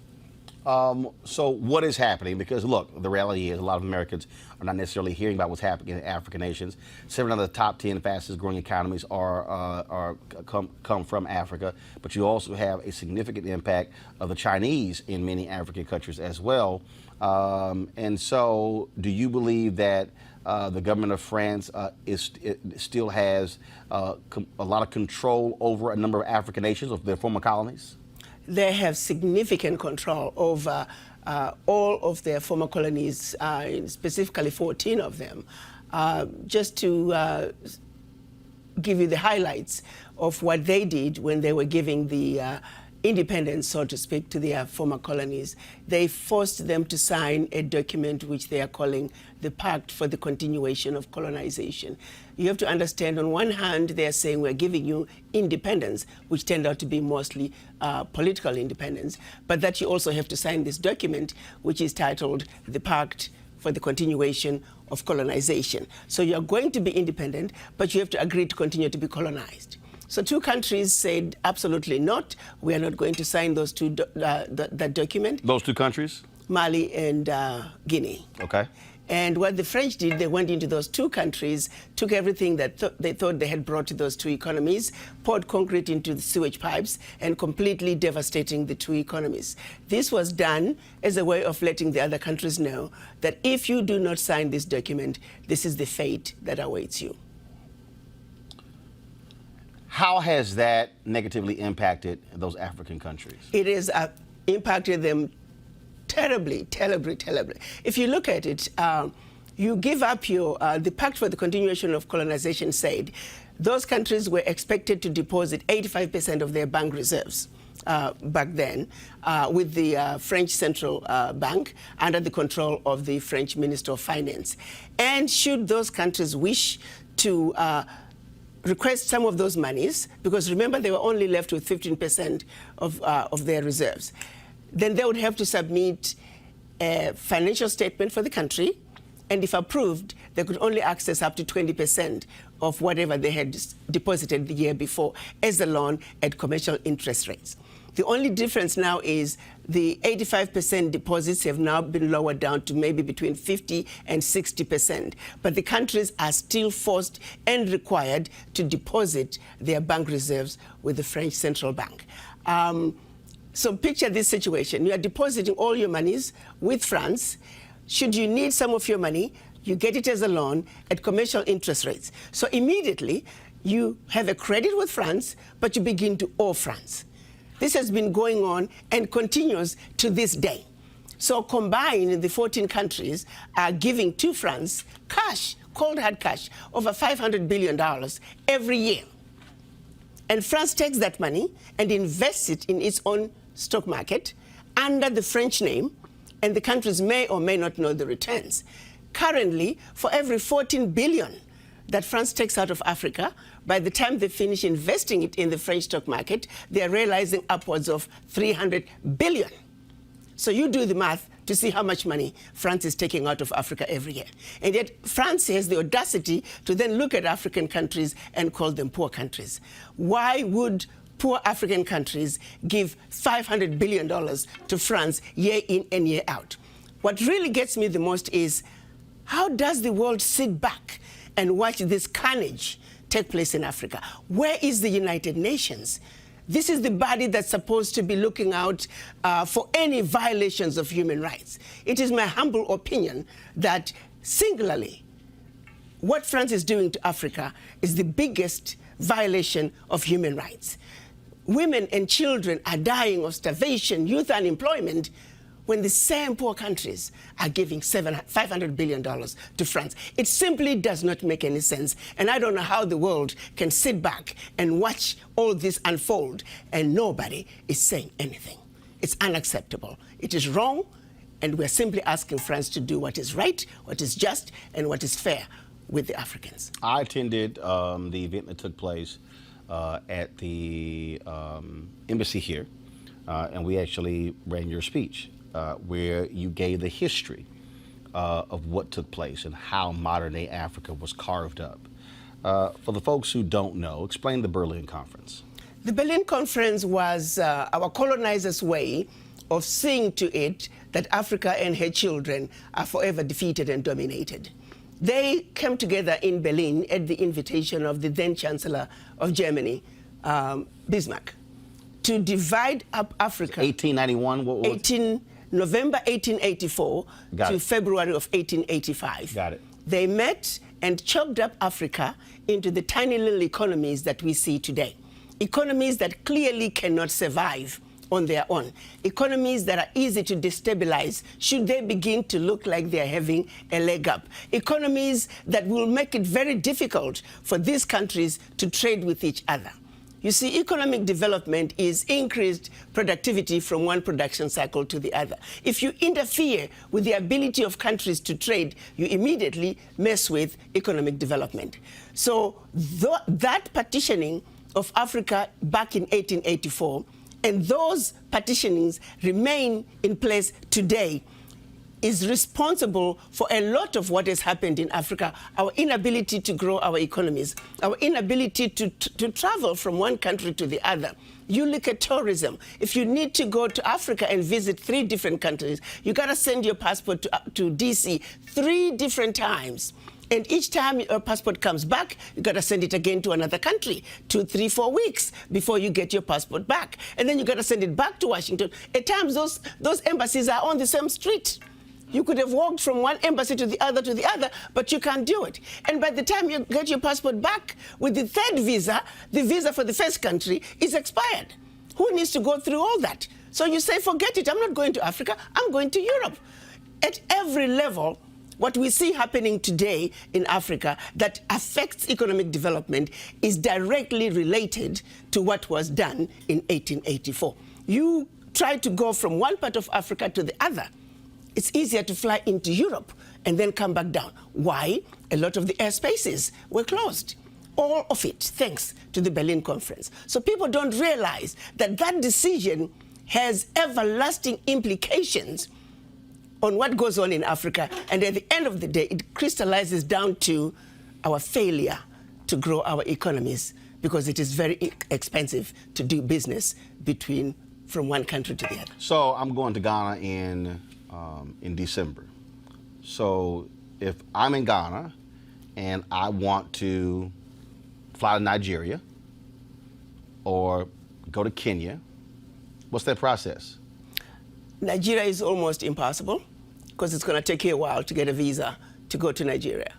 [SPEAKER 1] So what is happening? Because look, the reality is a lot of Americans are not necessarily hearing about what's happening in African nations. 7 of the top 10 fastest growing economies come from Africa, but you also have a significant impact of the Chinese in many African countries as well. And so do you believe that the government of France still has a lot of control over a number of African nations, of their former colonies?
[SPEAKER 7] They have significant control over all of their former colonies, specifically 14 of them. Just to give you the highlights of what they did when they were giving the independence, so to speak, to their former colonies, they forced them to sign a document which they are calling the Pact for the Continuation of Colonization. You have to understand, on one hand, they are saying we're giving you independence, which turned out to be mostly political independence, but that you also have to sign this document, which is titled the Pact for the Continuation of Colonization. So you're going to be independent, but you have to agree to continue to be colonized. So 2 countries said absolutely not. We are not going to sign those that document.
[SPEAKER 1] Those 2 countries?
[SPEAKER 7] Mali and Guinea.
[SPEAKER 1] Okay.
[SPEAKER 7] And what the French did, they went into those 2 countries, took everything that they thought they had brought to those 2 economies, poured concrete into the sewage pipes, and completely devastating the 2 economies. This was done as a way of letting the other countries know that if you do not sign this document, this is the fate that awaits you.
[SPEAKER 1] How has that negatively impacted those African countries?
[SPEAKER 7] It has impacted them terribly, terribly, terribly. If you look at it, you give up your, the Pact for the Continuation of Colonization said those countries were expected to deposit 85% of their bank reserves back then with the French Central Bank under the control of the French Minister of Finance. And should those countries wish to request some of those monies, because remember they were only left with 15% of their reserves, then they would have to submit a financial statement for the country, and if approved, they could only access up to 20% of whatever they had deposited the year before as a loan at commercial interest rates. The only difference now is the 85% deposits have now been lowered down to maybe between 50 and 60%. But the countries are still forced and required to deposit their bank reserves with the French Central Bank. So picture this situation. You are depositing all your monies with France. Should you need some of your money, you get it as a loan at commercial interest rates. So immediately, you have a credit with France, but you begin to owe France. This has been going on and continues to this day. So combined, the 14 countries are giving to France cash, cold hard cash, over $500 billion every year. And France takes that money and invests it in its own stock market under the French name, and the countries may or may not know the returns. Currently, for every 14 billion that France takes out of Africa, by the time they finish investing it in the French stock market, they are realizing upwards of 300 billion. So you do the math to see how much money France is taking out of Africa every year. And yet France has the audacity to then look at African countries and call them poor countries. Why would poor African countries give $500 billion to France year in and year out? What really gets me the most is, how does the world sit back and watch this carnage take place in Africa? Where is the United Nations? This is the body that's supposed to be looking out for any violations of human rights. It is my humble opinion that singularly, what France is doing to Africa is the biggest violation of human rights. Women and children are dying of starvation, youth unemployment, when the same poor countries are giving $500 billion to France. It simply does not make any sense. And I don't know how the world can sit back and watch all this unfold and nobody is saying anything. It's unacceptable. It is wrong, and we're simply asking France to do what is right, what is just, and what is fair with the Africans.
[SPEAKER 1] I attended the event that took place at the embassy here, and we actually ran your speech. Where you gave the history of what took place and how modern-day Africa was carved up. For the folks who don't know, explain the Berlin Conference.
[SPEAKER 7] The Berlin Conference was our colonizers' way of seeing to it that Africa and her children are forever defeated and dominated. They came together in Berlin at the invitation of the then Chancellor of Germany, Bismarck, to divide up Africa.
[SPEAKER 1] 1891? What was
[SPEAKER 7] November 1884
[SPEAKER 1] Got
[SPEAKER 7] to
[SPEAKER 1] it.
[SPEAKER 7] February of 1885.
[SPEAKER 1] Got it.
[SPEAKER 7] They met and chopped up Africa into the tiny little economies that we see today. Economies that clearly cannot survive on their own. Economies that are easy to destabilize should they begin to look like they're having a leg up. Economies that will make it very difficult for these countries to trade with each other. You see, economic development is increased productivity from one production cycle to the other. If you interfere with the ability of countries to trade, you immediately mess with economic development. So that partitioning of Africa back in 1884 and those partitionings remain in place today is responsible for a lot of what has happened in Africa, our inability to grow our economies, our inability to travel from one country to the other. You look at tourism. If you need to go to Africa and visit 3 different countries, you got to send your passport to DC 3 different times. And each time your passport comes back, you got to send it again to another country, 2, 3, 4 weeks before you get your passport back. And then you got to send it back to Washington. At times, those embassies are on the same street. You could have walked from one embassy to the other, but you can't do it. And by the time you get your passport back with the 3rd visa, the visa for the first country is expired. Who needs to go through all that? So you say, forget it, I'm not going to Africa, I'm going to Europe. At every level, what we see happening today in Africa that affects economic development is directly related to what was done in 1884. You try to go from one part of Africa to the other. It's easier to fly into Europe and then come back down. Why? A lot of the airspaces were closed. All of it, thanks to the Berlin Conference. So people don't realize that that decision has everlasting implications on what goes on in Africa, and at the end of the day, it crystallizes down to our failure to grow our economies because it is very expensive to do business from one country to the other.
[SPEAKER 1] So I'm going to Ghana in December. So if I'm in Ghana and I want to fly to Nigeria or go to Kenya, what's that process?
[SPEAKER 7] Nigeria is almost impossible because it's going to take you a while to get a visa to go to Nigeria.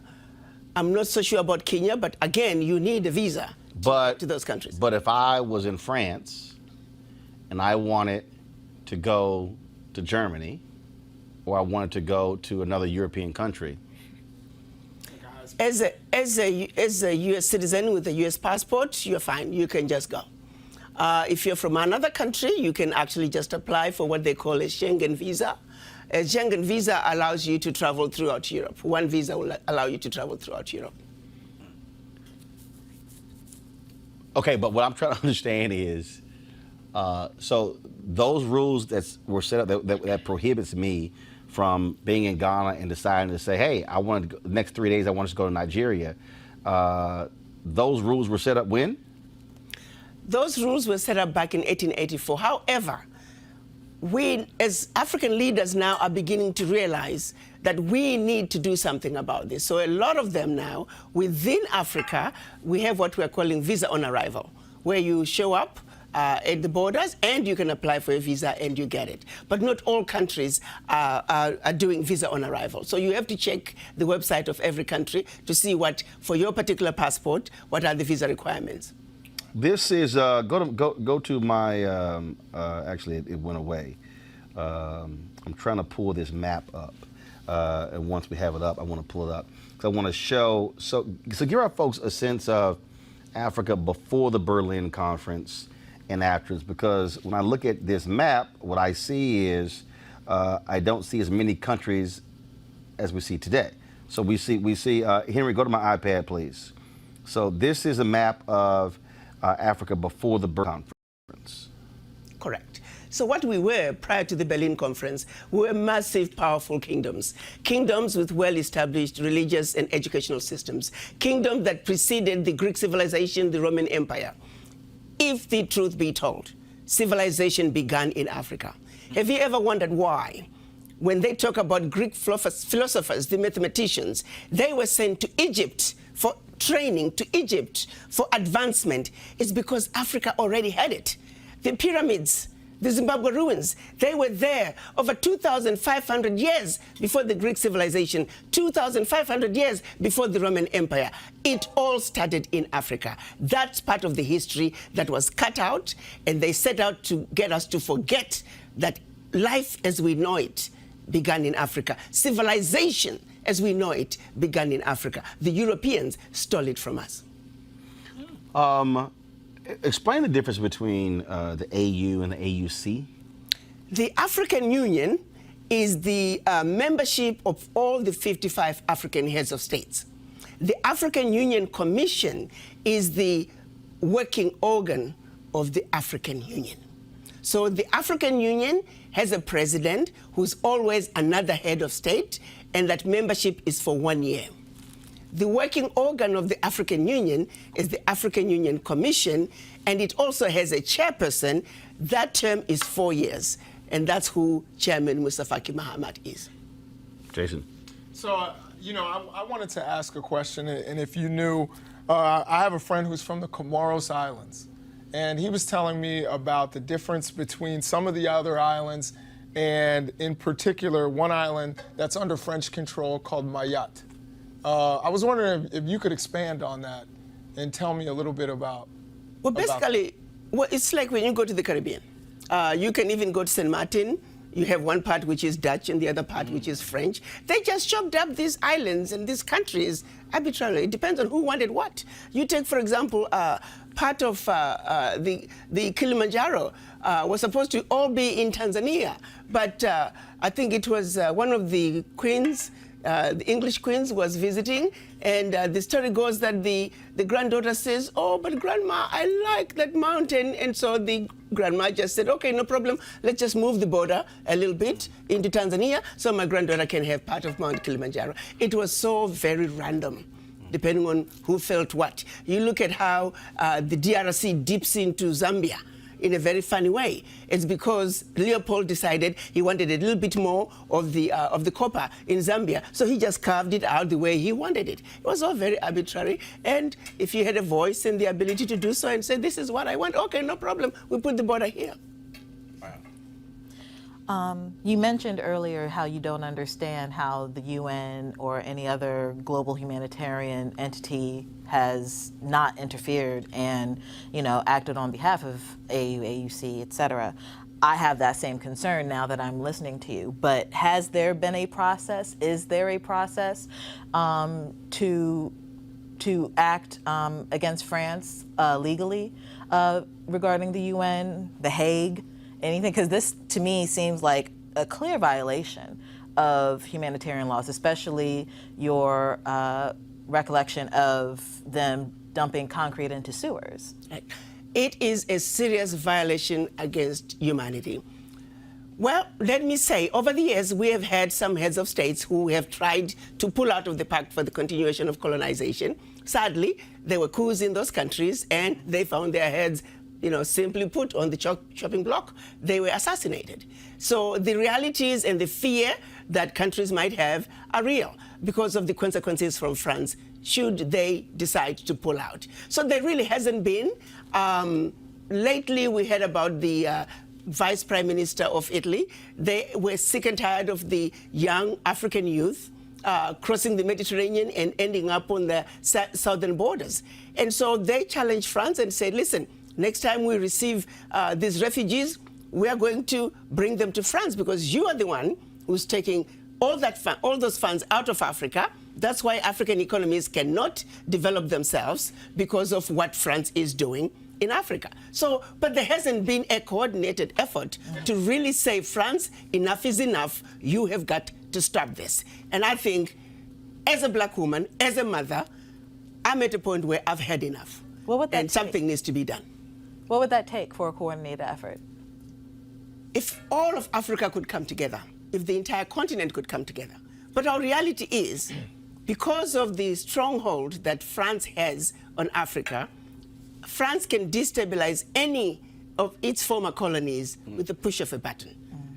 [SPEAKER 7] I'm not so sure about Kenya, but again, you need a visa to those countries.
[SPEAKER 1] But if I was in France and I wanted to go to Germany or I wanted to go to another European country,
[SPEAKER 7] as a U.S. citizen with a U.S. passport, you're fine. You can just go. If you're from another country, you can actually just apply for what they call a Schengen visa. A Schengen visa allows you to travel throughout Europe. One visa will allow you to travel throughout Europe.
[SPEAKER 1] Okay, but what I'm trying to understand is, so those rules that were set up that prohibits me from being in Ghana and deciding to say, hey, I want to go, the next 3 days I want to go to Nigeria. Those rules were set up when?
[SPEAKER 7] Those rules were set up back in 1884. However, we as African leaders now are beginning to realize that we need to do something about this. So a lot of them now, within Africa, we have what we're calling visa on arrival, where you show up at the borders and you can apply for a visa and you get it. But not all countries are doing visa on arrival. So you have to check the website of every country to see what, for your particular passport, what are the visa requirements.
[SPEAKER 1] This is, go to my, actually it went away. I'm trying to pull this map up. And once we have it up, I want to pull it up. Because I want to show, so give our folks a sense of Africa before the Berlin Conference and afterwards. Because when I look at this map, what I see is, I don't see as many countries as we see today. So we see, Henry, go to my iPad, please. So this is a map of Africa before the Berlin Conference.
[SPEAKER 7] Correct. So what we were prior to the Berlin Conference, we were massive, powerful kingdoms. Kingdoms with well-established religious and educational systems. Kingdoms that preceded the Greek civilization, the Roman Empire. If the truth be told, civilization began in Africa. Have you ever wondered why? When they talk about Greek philosophers, the mathematicians, they were sent to Egypt for training, to Egypt for advancement. It's because Africa already had it. The pyramids, the Zimbabwe ruins, they were there over 2,500 years before the Greek civilization, 2,500 years before the Roman Empire. It all started in Africa. That's part of the history that was cut out, and they set out to get us to forget that life as we know it began in Africa. Civilization as we know it began in Africa. The Europeans stole it from us.
[SPEAKER 1] Explain the difference between the AU and the AUC.
[SPEAKER 7] The African Union is the membership of all the 55 African heads of states. The African Union Commission is the working organ of the African Union. So the African Union has a president who's always another head of state, and that membership is for 1 year. The working organ of the African Union is the African Union Commission, and it also has a chairperson. That term is 4 years, and that's who Chairman Musa Faki Mahamat is.
[SPEAKER 1] Jason.
[SPEAKER 3] So, I wanted to ask a question, and if you knew, I have a friend who's from the Comoros Islands, and he was telling me about the difference between some of the other islands, and in particular, one island that's under French control called Mayotte. I was wondering if you could expand on that and tell me a little bit about.
[SPEAKER 7] Well, basically, it's like when you go to the Caribbean. You can even go to St. Martin. You have one part which is Dutch and the other part which is French. They just chopped up these islands and these countries arbitrarily. It depends on who wanted what. You take, for example, part of the Kilimanjaro was supposed to all be in Tanzania, but I think it was one of the queens, the English queens was visiting, and the story goes that the granddaughter says, "Oh, but grandma, I like that mountain." And so the grandma just said, "Okay, no problem. Let's just move the border a little bit into Tanzania so my granddaughter can have part of Mount Kilimanjaro." It was so very random, depending on who felt what. You look at how the DRC dips into Zambia in a very funny way. It's because Leopold decided he wanted a little bit more of the copper in Zambia, so he just carved it out the way he wanted it. It was all very arbitrary, and if you had a voice and the ability to do so and say, "This is what I want," okay, no problem, we put the border here.
[SPEAKER 4] You mentioned earlier how you don't understand how the UN or any other global humanitarian entity has not interfered and, acted on behalf of AU, AUC, et cetera. I have that same concern now that I'm listening to you. But has there been a process? Is there a process to act against France legally regarding the UN, The Hague? Anything, because this to me seems like a clear violation of humanitarian laws, especially your recollection of them dumping concrete into sewers.
[SPEAKER 7] It is a serious violation against humanity. Well, let me say, over the years, we have had some heads of states who have tried to pull out of the pact for the continuation of colonization. Sadly, there were coups in those countries, and they found their heads simply put, on the chopping block. They were assassinated. So the realities and the fear that countries might have are real because of the consequences from France should they decide to pull out. So there really hasn't been. Lately, we heard about the Vice Prime Minister of Italy. They were sick and tired of the young African youth crossing the Mediterranean and ending up on the southern borders. And so they challenged France and said, "Listen, next time we receive these refugees, we are going to bring them to France because you are the one who's taking all those funds out of Africa. That's why African economies cannot develop themselves because of what France is doing in Africa." So, but there hasn't been a coordinated effort to really say, France, enough is enough. You have got to stop this. And I think, as a black woman, as a mother, I'm at a point where I've had enough.
[SPEAKER 4] What would that
[SPEAKER 7] and something needs to be done.
[SPEAKER 4] What would that take for a coordinated effort?
[SPEAKER 7] If all of Africa could come together, if the entire continent could come together. But our reality is, because of the stronghold that France has on Africa, France can destabilize any of its former colonies with the push of a button.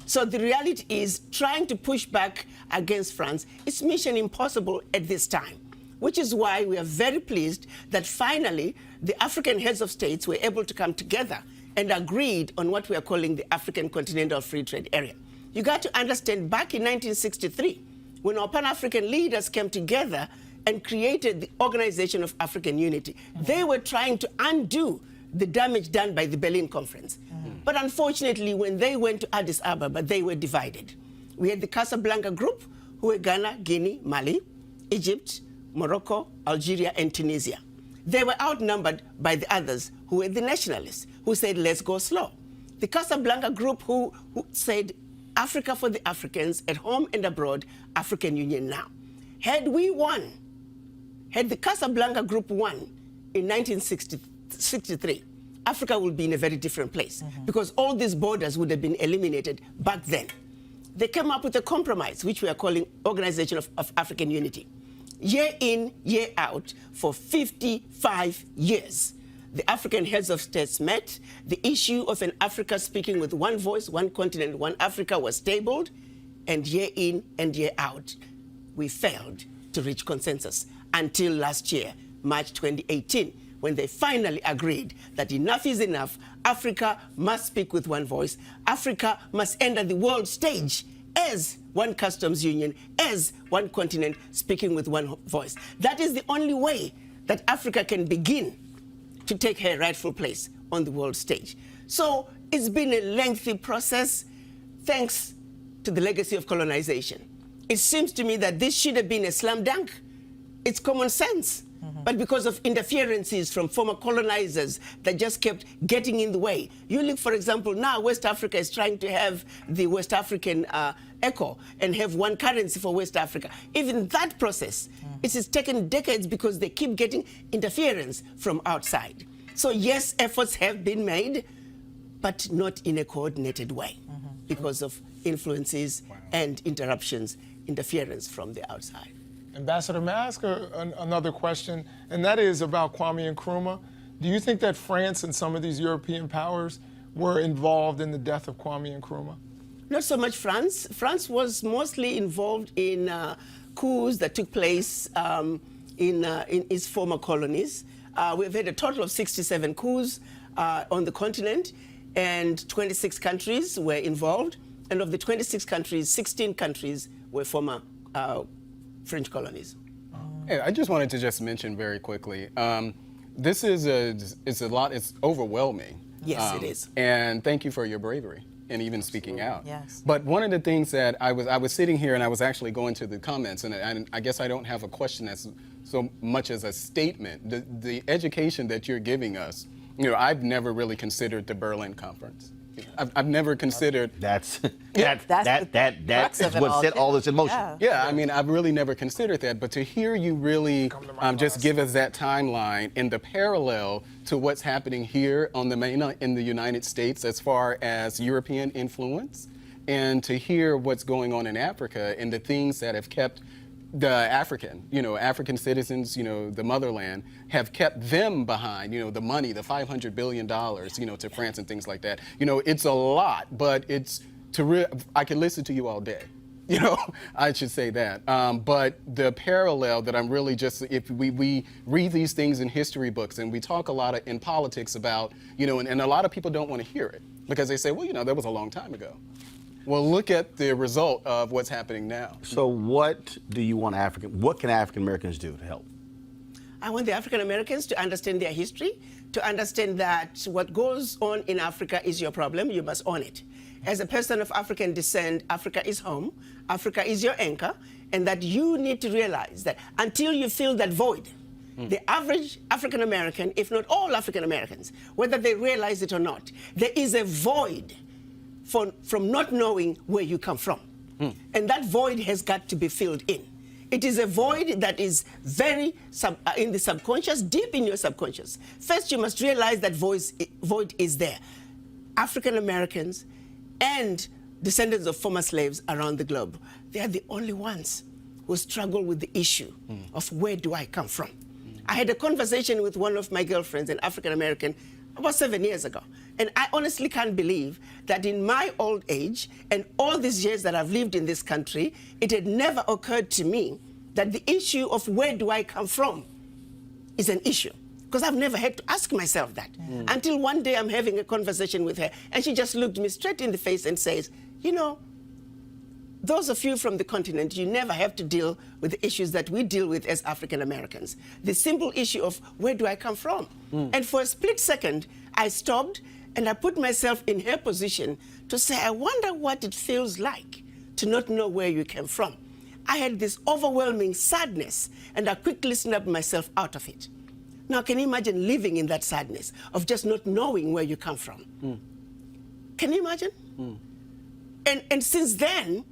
[SPEAKER 7] So the reality is trying to push back against France is mission impossible at this time, which is why we are very pleased that finally the African heads of states were able to come together and agreed on what we are calling the African Continental Free Trade Area. You got to understand, back in 1963, when our Pan-African leaders came together and created the Organization of African Unity, they were trying to undo the damage done by the Berlin Conference. But unfortunately, when they went to Addis Ababa, they were divided. We had the Casablanca group, who were Ghana, Guinea, Mali, Egypt, Morocco, Algeria, and Tunisia. They were outnumbered by the others, who were the nationalists, who said, let's go slow. The Casablanca group, who said, Africa for the Africans, at home and abroad, African Union now. Had we won, had the Casablanca group won in 1963, Africa would be in a very different place because all these borders would have been eliminated back then. They came up with a compromise, which we are calling Organization of African Unity. Year in, year out, for 55 years. The African heads of states met. The issue of an Africa speaking with one voice, one continent, one Africa was tabled. And year in and year out, we failed to reach consensus until last year, March 2018, when they finally agreed that enough is enough. Africa must speak with one voice. Africa must enter the world stage as one customs union, as one continent, speaking with one voice. That is the only way that Africa can begin to take her rightful place on the world stage. So it's been a lengthy process thanks to the legacy of colonization. It seems to me that this should have been a slam dunk. It's common sense. But because of interferences from former colonizers that just kept getting in the way. You look, for example, now West Africa is trying to have the West African ECO and have one currency for West Africa. Even that process, it has taken decades because they keep getting interference from outside. So yes, efforts have been made, but not in a coordinated way because of influences and interruptions, interference from the outside.
[SPEAKER 3] Ambassador, may I ask another question? And that is about Kwame Nkrumah. Do you think that France and some of these European powers were involved in the death of Kwame Nkrumah?
[SPEAKER 7] Not so much France. France was mostly involved in coups that took place in its former colonies. We've had a total of 67 coups on the continent, and 26 countries were involved. And of the 26 countries, 16 countries were former French colonies.
[SPEAKER 5] Hey, I just wanted to just mention very quickly, this is it's overwhelming.
[SPEAKER 7] Yes, it is.
[SPEAKER 5] And thank you for your bravery and even speaking out.
[SPEAKER 4] Yes.
[SPEAKER 5] But one of the things that I was sitting here and I was actually going to the comments, and I guess I don't have a question as so much as a statement. The education that you're giving us, I've never really considered the Berlin Conference. I've never considered.
[SPEAKER 1] That
[SPEAKER 4] crux
[SPEAKER 1] is
[SPEAKER 4] of it
[SPEAKER 1] what
[SPEAKER 4] all,
[SPEAKER 1] set
[SPEAKER 4] too.
[SPEAKER 1] all this in motion.
[SPEAKER 5] Yeah, I mean, I've really never considered that. But to hear you really just give us that timeline and the parallel to what's happening here on in the United States as far as European influence, and to hear what's going on in Africa and the things that have kept the African citizens, the motherland, have kept them behind, the money, the $500 billion, to France and things like that. It's a lot, but I can listen to you all day. I should say that. But the parallel that I'm really if we read these things in history books and we talk a lot in politics about, and a lot of people don't want to hear it because they say, well, that was a long time ago. Well, look at the result of what's happening now.
[SPEAKER 1] So what do you want what can African Americans do to help?
[SPEAKER 7] I want the African Americans to understand their history, to understand that what goes on in Africa is your problem, you must own it. As a person of African descent, Africa is home, Africa is your anchor, and that you need to realize that until you fill that void, the average African American, if not all African Americans, whether they realize it or not, there is a void from not knowing where you come from. And that void has got to be filled in. It is a void that is very in the subconscious, deep in your subconscious. First, you must realize that void is there. African Americans and descendants of former slaves around the globe, they are the only ones who struggle with the issue of where do I come from? I had a conversation with one of my girlfriends, an African American, about 7 years ago. And I honestly can't believe that in my old age and all these years that I've lived in this country, it had never occurred to me that the issue of where do I come from is an issue. Because I've never had to ask myself that. Until one day I'm having a conversation with her, and she just looked me straight in the face and says, you know, those of you from the continent, you never have to deal with the issues that we deal with as African Americans. The simple issue of where do I come from? And for a split second, I stopped and I put myself in her position to say, I wonder what it feels like to not know where you came from. I had this overwhelming sadness, and I quickly snapped myself out of it. Now, can you imagine living in that sadness of just not knowing where you come from? Can you imagine? And since then,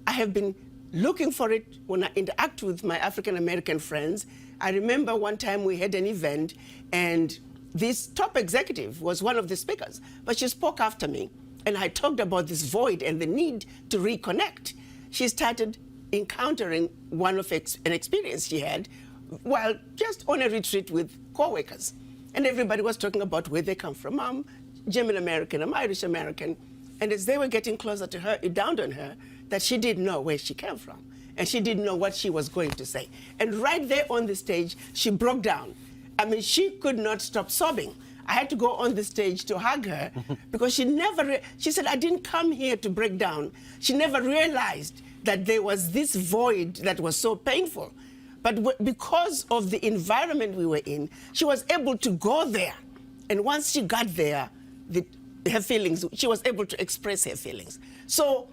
[SPEAKER 7] I have been looking for it when I interact with my African American friends. I remember one time we had an event, and this top executive was one of the speakers, but she spoke after me, and I talked about this void and the need to reconnect. She started encountering an experience she had while just on a retreat with co-workers. And everybody was talking about where they come from. I'm German American, I'm Irish American. And as they were getting closer to her, it dawned on her that she didn't know where she came from. And she didn't know what she was going to say. And right there on the stage, she broke down. I mean, she could not stop sobbing. I had to go on the stage to hug her because she said, I didn't come here to break down. She never realized that there was this void that was so painful. But because of the environment we were in, she was able to go there. And once she got there, her feelings, she was able to express her feelings. So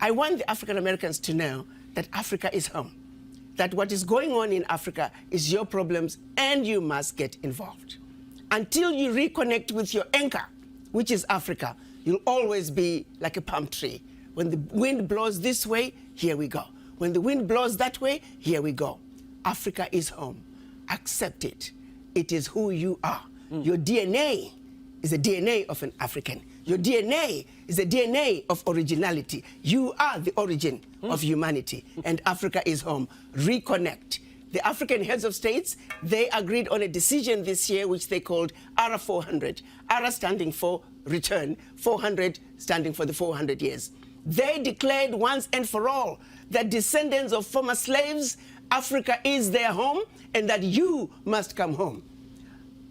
[SPEAKER 7] I want the African Americans to know that Africa is home, that what is going on in Africa is your problems and you must get involved. Until you reconnect with your anchor, which is Africa, you'll always be like a palm tree. When the wind blows this way, here we go. When the wind blows that way, here we go. Africa is home. Accept it. It is who you are. Your DNA is the DNA of an African. Your DNA is the DNA of originality. You are the origin of humanity, and Africa is home. Reconnect. The African heads of states, they agreed on a decision this year which they called ARA 400. ARA standing for return, 400 standing for the 400 years. They declared once and for all that descendants of former slaves, Africa is their home, and that you must come home.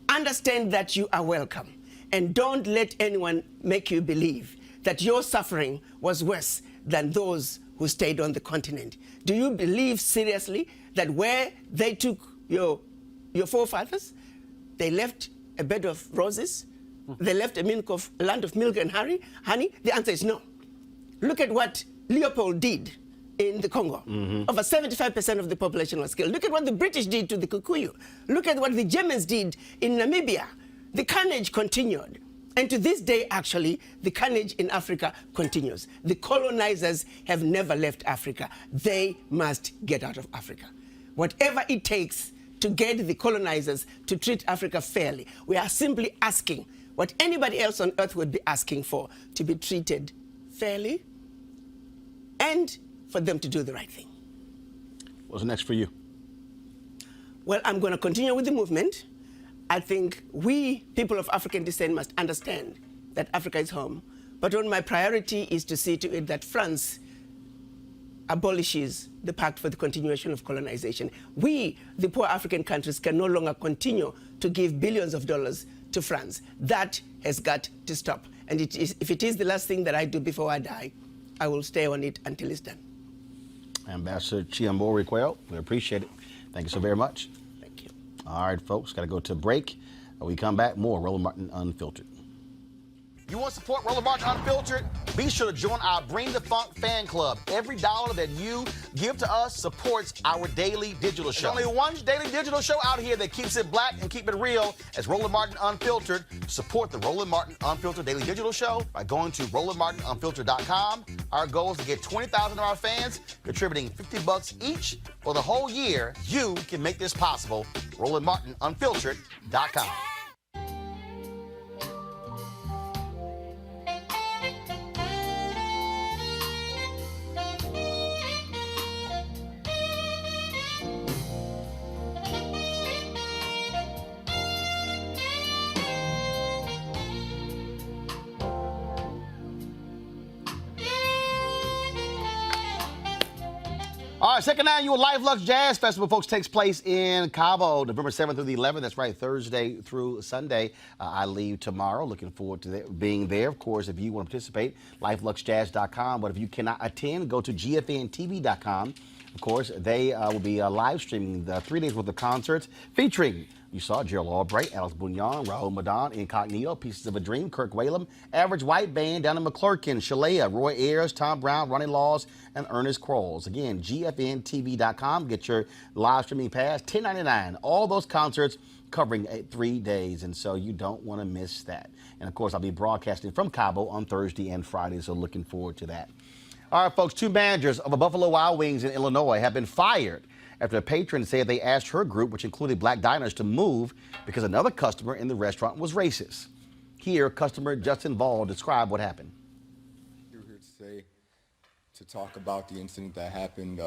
[SPEAKER 7] Understand that you are welcome, and don't let anyone make you believe that your suffering was worse than those who stayed on the continent. Do you believe seriously that where they took your forefathers, they left a bed of roses? They left a land of milk and honey? The answer is no. Look at what Leopold did in the Congo. Over 75% of the population was killed. Look at what the British did to the Kikuyu. Look at what the Germans did in Namibia. The carnage continued. And to this day, actually, the carnage in Africa continues. The colonizers have never left Africa. They must get out of Africa. Whatever it takes to get the colonizers to treat Africa fairly, we are simply asking what anybody else on earth would be asking for, to be treated fairly and for them to do the right thing.
[SPEAKER 1] What's next for you?
[SPEAKER 7] Well, I'm going to continue with the movement. I think we, people of African descent, must understand that Africa is home. But on my priority is to see to it that France abolishes the Pact for the Continuation of Colonization. We, the poor African countries, can no longer continue to give billions of dollars to France. That has got to stop. And if it is the last thing that I do before I die, I will stay on it until it's done.
[SPEAKER 1] Ambassador Chiambori Quayle, we appreciate it. Thank you so very much.
[SPEAKER 7] Thank you.
[SPEAKER 1] All right, folks, got to go to a break. When we come back, more Roland Martin Unfiltered. You want to support Roland Martin Unfiltered? Be sure to join our Bring the Funk fan club. Every dollar that you give to us supports our daily digital show. There's only one daily digital show out here that keeps it black and keep it real as Roland Martin Unfiltered. Support the Roland Martin Unfiltered daily digital show by going to RolandMartinUnfiltered.com. Our goal is to get 20,000 of our fans contributing $50 each for the whole year. You can make this possible. RolandMartinUnfiltered.com. right, second annual Luxe Jazz Festival, folks, takes place in Cabo, November 7th through the 11th. That's right, Thursday through Sunday. I leave tomorrow. Looking forward to being there. Of course, if you want to participate, lifeluxejazz.com. But if you cannot attend, go to gfntv.com. Of course, they will be live streaming the 3 days worth of concerts featuring, you saw Gerald Albright, Alex Bouillon, Raul Madon, Incognito, Pieces of a Dream, Kirk Whalum, Average White Band, Donna McClurkin, Shalea, Roy Ayers, Tom Brown, Ronnie Laws, and Ernest Crowles. Again, gfntv.com. Get your live streaming pass, $10.99. All those concerts covering 3 days, and so you don't want to miss that. And of course, I'll be broadcasting from Cabo on Thursday and Friday, so looking forward to that. All right, folks, 2 managers of a Buffalo Wild Wings in Illinois have been fired after a patron said they asked her group, which included black diners, to move because another customer in the restaurant was racist. Here, customer Justin Ball described what happened.
[SPEAKER 9] We're here to talk about the incident that happened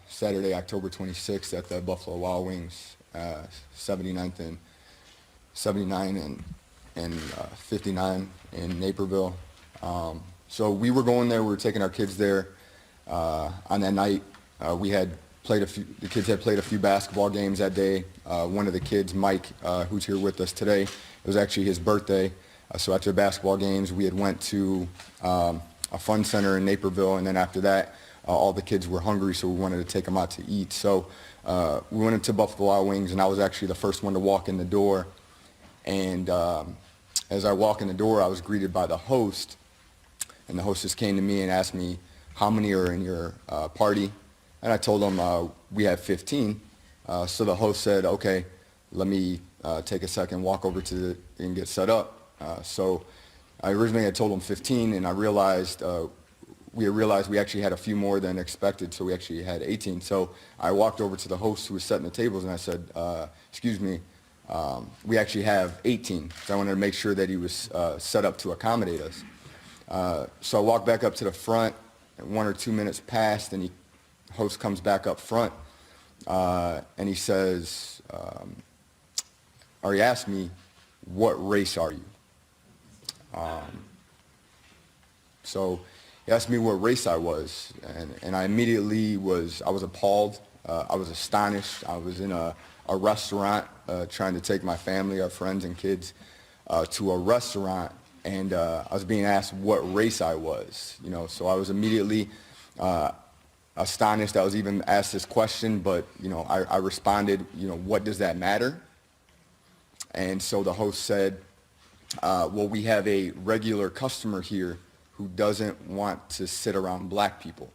[SPEAKER 9] Saturday, October 26th at the Buffalo Wild Wings, 79th and 79 and 59 in Naperville. So we were going there. We were taking our kids there on that night. The kids had played a few basketball games that day. One of the kids, Mike, who's here with us today, it was actually his birthday. So after the basketball games, we had went to a fun center in Naperville, and then after that, all the kids were hungry, so we wanted to take them out to eat. So we went into Buffalo Wild Wings, and I was actually the first one to walk in the door. And as I walk in the door, I was greeted by the host, and the hostess came to me and asked me, how many are in your party? And I told them we have 15. So the host said, okay, let me take a second, walk over and get set up. So I originally had told them 15, and I realized we actually had a few more than expected, so we actually had 18. So I walked over to the host who was setting the tables, and I said, excuse me, we actually have 18. So I wanted to make sure that he was set up to accommodate us. So I walked back up to the front, and 1 or 2 minutes passed, and the host comes back up front, and he says, or he asked me, what race are you? So he asked me what race I was, and I immediately was appalled. I was astonished. I was in a restaurant trying to take my family, our friends and kids, to a restaurant, and I was being asked what race I was. So I was immediately astonished. I was even asked this question, but I responded, what does that matter? And so the host said, well, we have a regular customer here who doesn't want to sit around black people.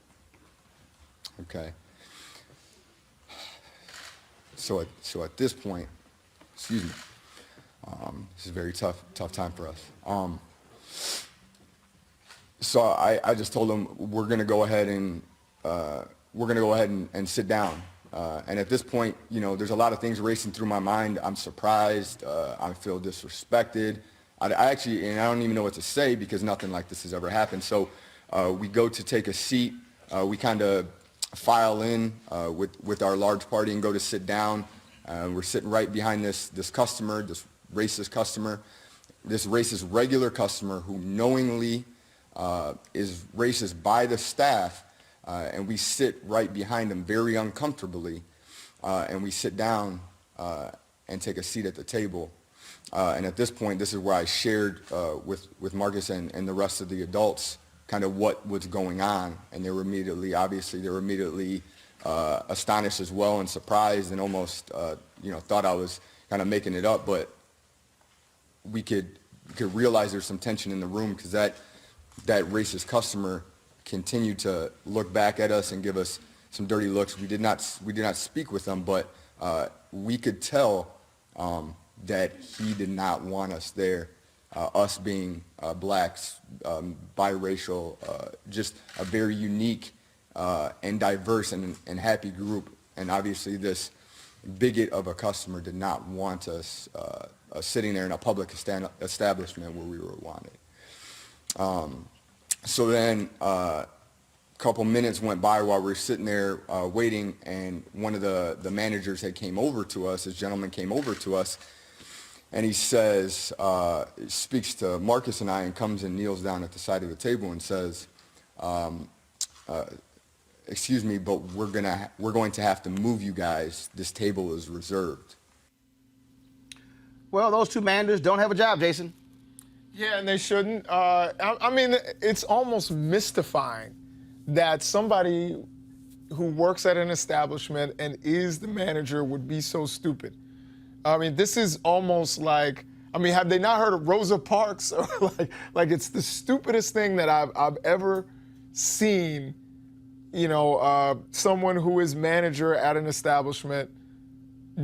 [SPEAKER 9] Okay. So at this point, excuse me, this is a very tough time for us. So I just told him we're going to go ahead and sit down. And at this point, there's a lot of things racing through my mind. I'm surprised. I feel disrespected. I actually, and I don't even know what to say because nothing like this has ever happened. So we go to take a seat. We kind of file in with our large party and go to sit down. We're sitting right behind this customer, this racist customer, this racist regular customer who knowingly is racist by the staff. And we sit right behind him very uncomfortably, and we sit down and take a seat at the table. And at this point, this is where I shared with Marcus and the rest of the adults kind of what was going on. And they were immediately astonished as well and surprised and almost, thought I was kind of making it up. But we could realize there's some tension in the room because that racist customer continued to look back at us and give us some dirty looks. We did not speak with them, but we could tell that he did not want us there. Us being blacks, biracial, just a very unique and diverse and happy group. And obviously this bigot of a customer did not want us sitting there in a public establishment where we were wanted. So then a couple minutes went by while we were sitting there waiting, and one of the managers came over to us. This gentleman came over to us, and he says, speaks to Marcus and I, and comes and kneels down at the side of the table and says, excuse me, but we're going to have to move you guys. This table is reserved.
[SPEAKER 1] Well, those two managers don't have a job, Jason.
[SPEAKER 3] Yeah, and they shouldn't. I mean, it's almost mystifying that somebody who works at an establishment and is the manager would be so stupid. I mean, this is almost like, I mean, have they not heard of Rosa Parks? Or like it's the stupidest thing that I've ever seen, you know, someone who is manager at an establishment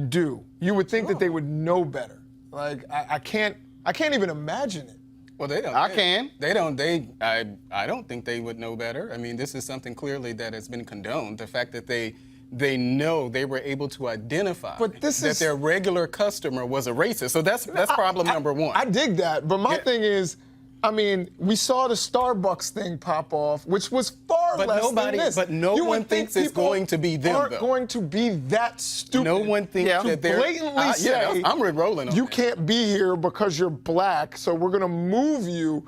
[SPEAKER 3] do. You would think that they would know better. Like, I can't even imagine it.
[SPEAKER 5] Well, they don't.
[SPEAKER 1] I can.
[SPEAKER 5] They don't. I don't think they would know better. I mean, this is something clearly that has been condoned. The fact that they know they were able to identify that their regular customer was a racist. So that's problem number one.
[SPEAKER 3] I dig that, but my thing is, I mean, we saw the Starbucks thing pop off, which was far less than this.
[SPEAKER 5] But no one thinks it's going to be them,
[SPEAKER 3] aren't
[SPEAKER 5] though.
[SPEAKER 3] going to be that stupid.
[SPEAKER 5] No one thinks that they're
[SPEAKER 3] blatantly say,
[SPEAKER 5] I'm with Roland on
[SPEAKER 3] you
[SPEAKER 5] that.
[SPEAKER 3] can't be here because you're black, so we're going to move you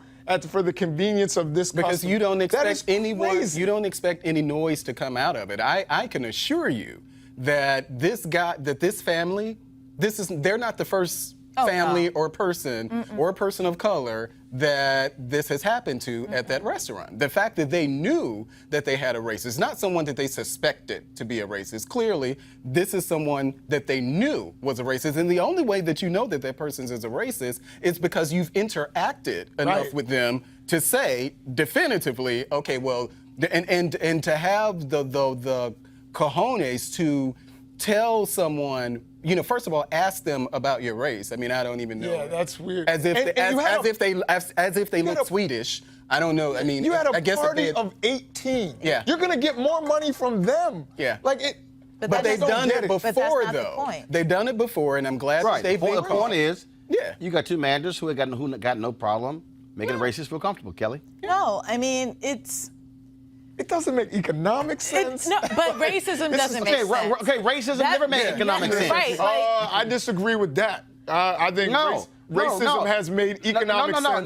[SPEAKER 3] for the convience of this
[SPEAKER 5] Because
[SPEAKER 3] customer.
[SPEAKER 5] you don't
[SPEAKER 3] That
[SPEAKER 5] expect
[SPEAKER 3] is
[SPEAKER 5] anyone,
[SPEAKER 3] crazy.
[SPEAKER 5] you don't expect any noise to come out of it. I can assure you that this family, they're not the first family or person or person of color that this has happened to at that restaurant. The fact that they knew that they had a racist, not someone that they suspected to be a racist. Clearly, this is someone that they knew was a racist. And the only way that you know that that person is a racist is because you've interacted enough with them to say definitively, okay, well, and to have the cojones to tell someone, you know, first of all, ask them about your race. I mean, I don't even know.
[SPEAKER 3] Yeah, that's weird.
[SPEAKER 5] As if they look Swedish. I don't know. I mean,
[SPEAKER 3] You had
[SPEAKER 5] I
[SPEAKER 3] a
[SPEAKER 5] guess
[SPEAKER 3] party of 18.
[SPEAKER 5] Yeah.
[SPEAKER 3] You're going to get more money from them.
[SPEAKER 5] Yeah.
[SPEAKER 3] Like it.
[SPEAKER 5] But they've done it before,
[SPEAKER 4] But that's not the
[SPEAKER 5] though.
[SPEAKER 4] point.
[SPEAKER 5] They've done it before, and I'm glad
[SPEAKER 1] Right.
[SPEAKER 5] that they've been
[SPEAKER 1] The point is,
[SPEAKER 5] Yeah.
[SPEAKER 1] you got two managers who got no problem making racists feel comfortable, Kelly.
[SPEAKER 4] No, I mean,
[SPEAKER 3] It doesn't make economic sense.
[SPEAKER 4] no, but racism doesn't make sense.
[SPEAKER 1] Racism
[SPEAKER 4] That-
[SPEAKER 1] never made economic sense.
[SPEAKER 4] Right.
[SPEAKER 3] I disagree with that. I think racism has made economic sense. for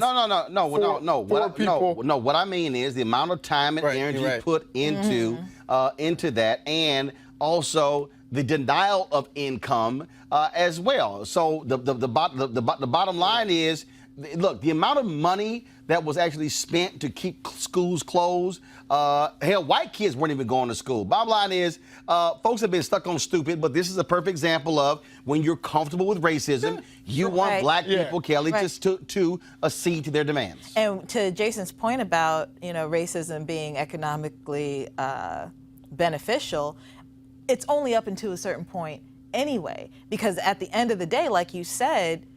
[SPEAKER 3] people.
[SPEAKER 1] No, what I mean is the amount of time and energy put into that, and also the denial of income as well. So the bottom line is, look, the amount of money that was actually spent to keep schools closed. Hell, white kids weren't even going to school. Bottom line is, folks have been stuck on stupid, but this is a perfect example of when you're comfortable with racism, you want black people, Kelly, to accede to their demands.
[SPEAKER 4] And to Jason's point about, you know, racism being economically beneficial, it's only up until a certain point anyway, because at the end of the day, like you said,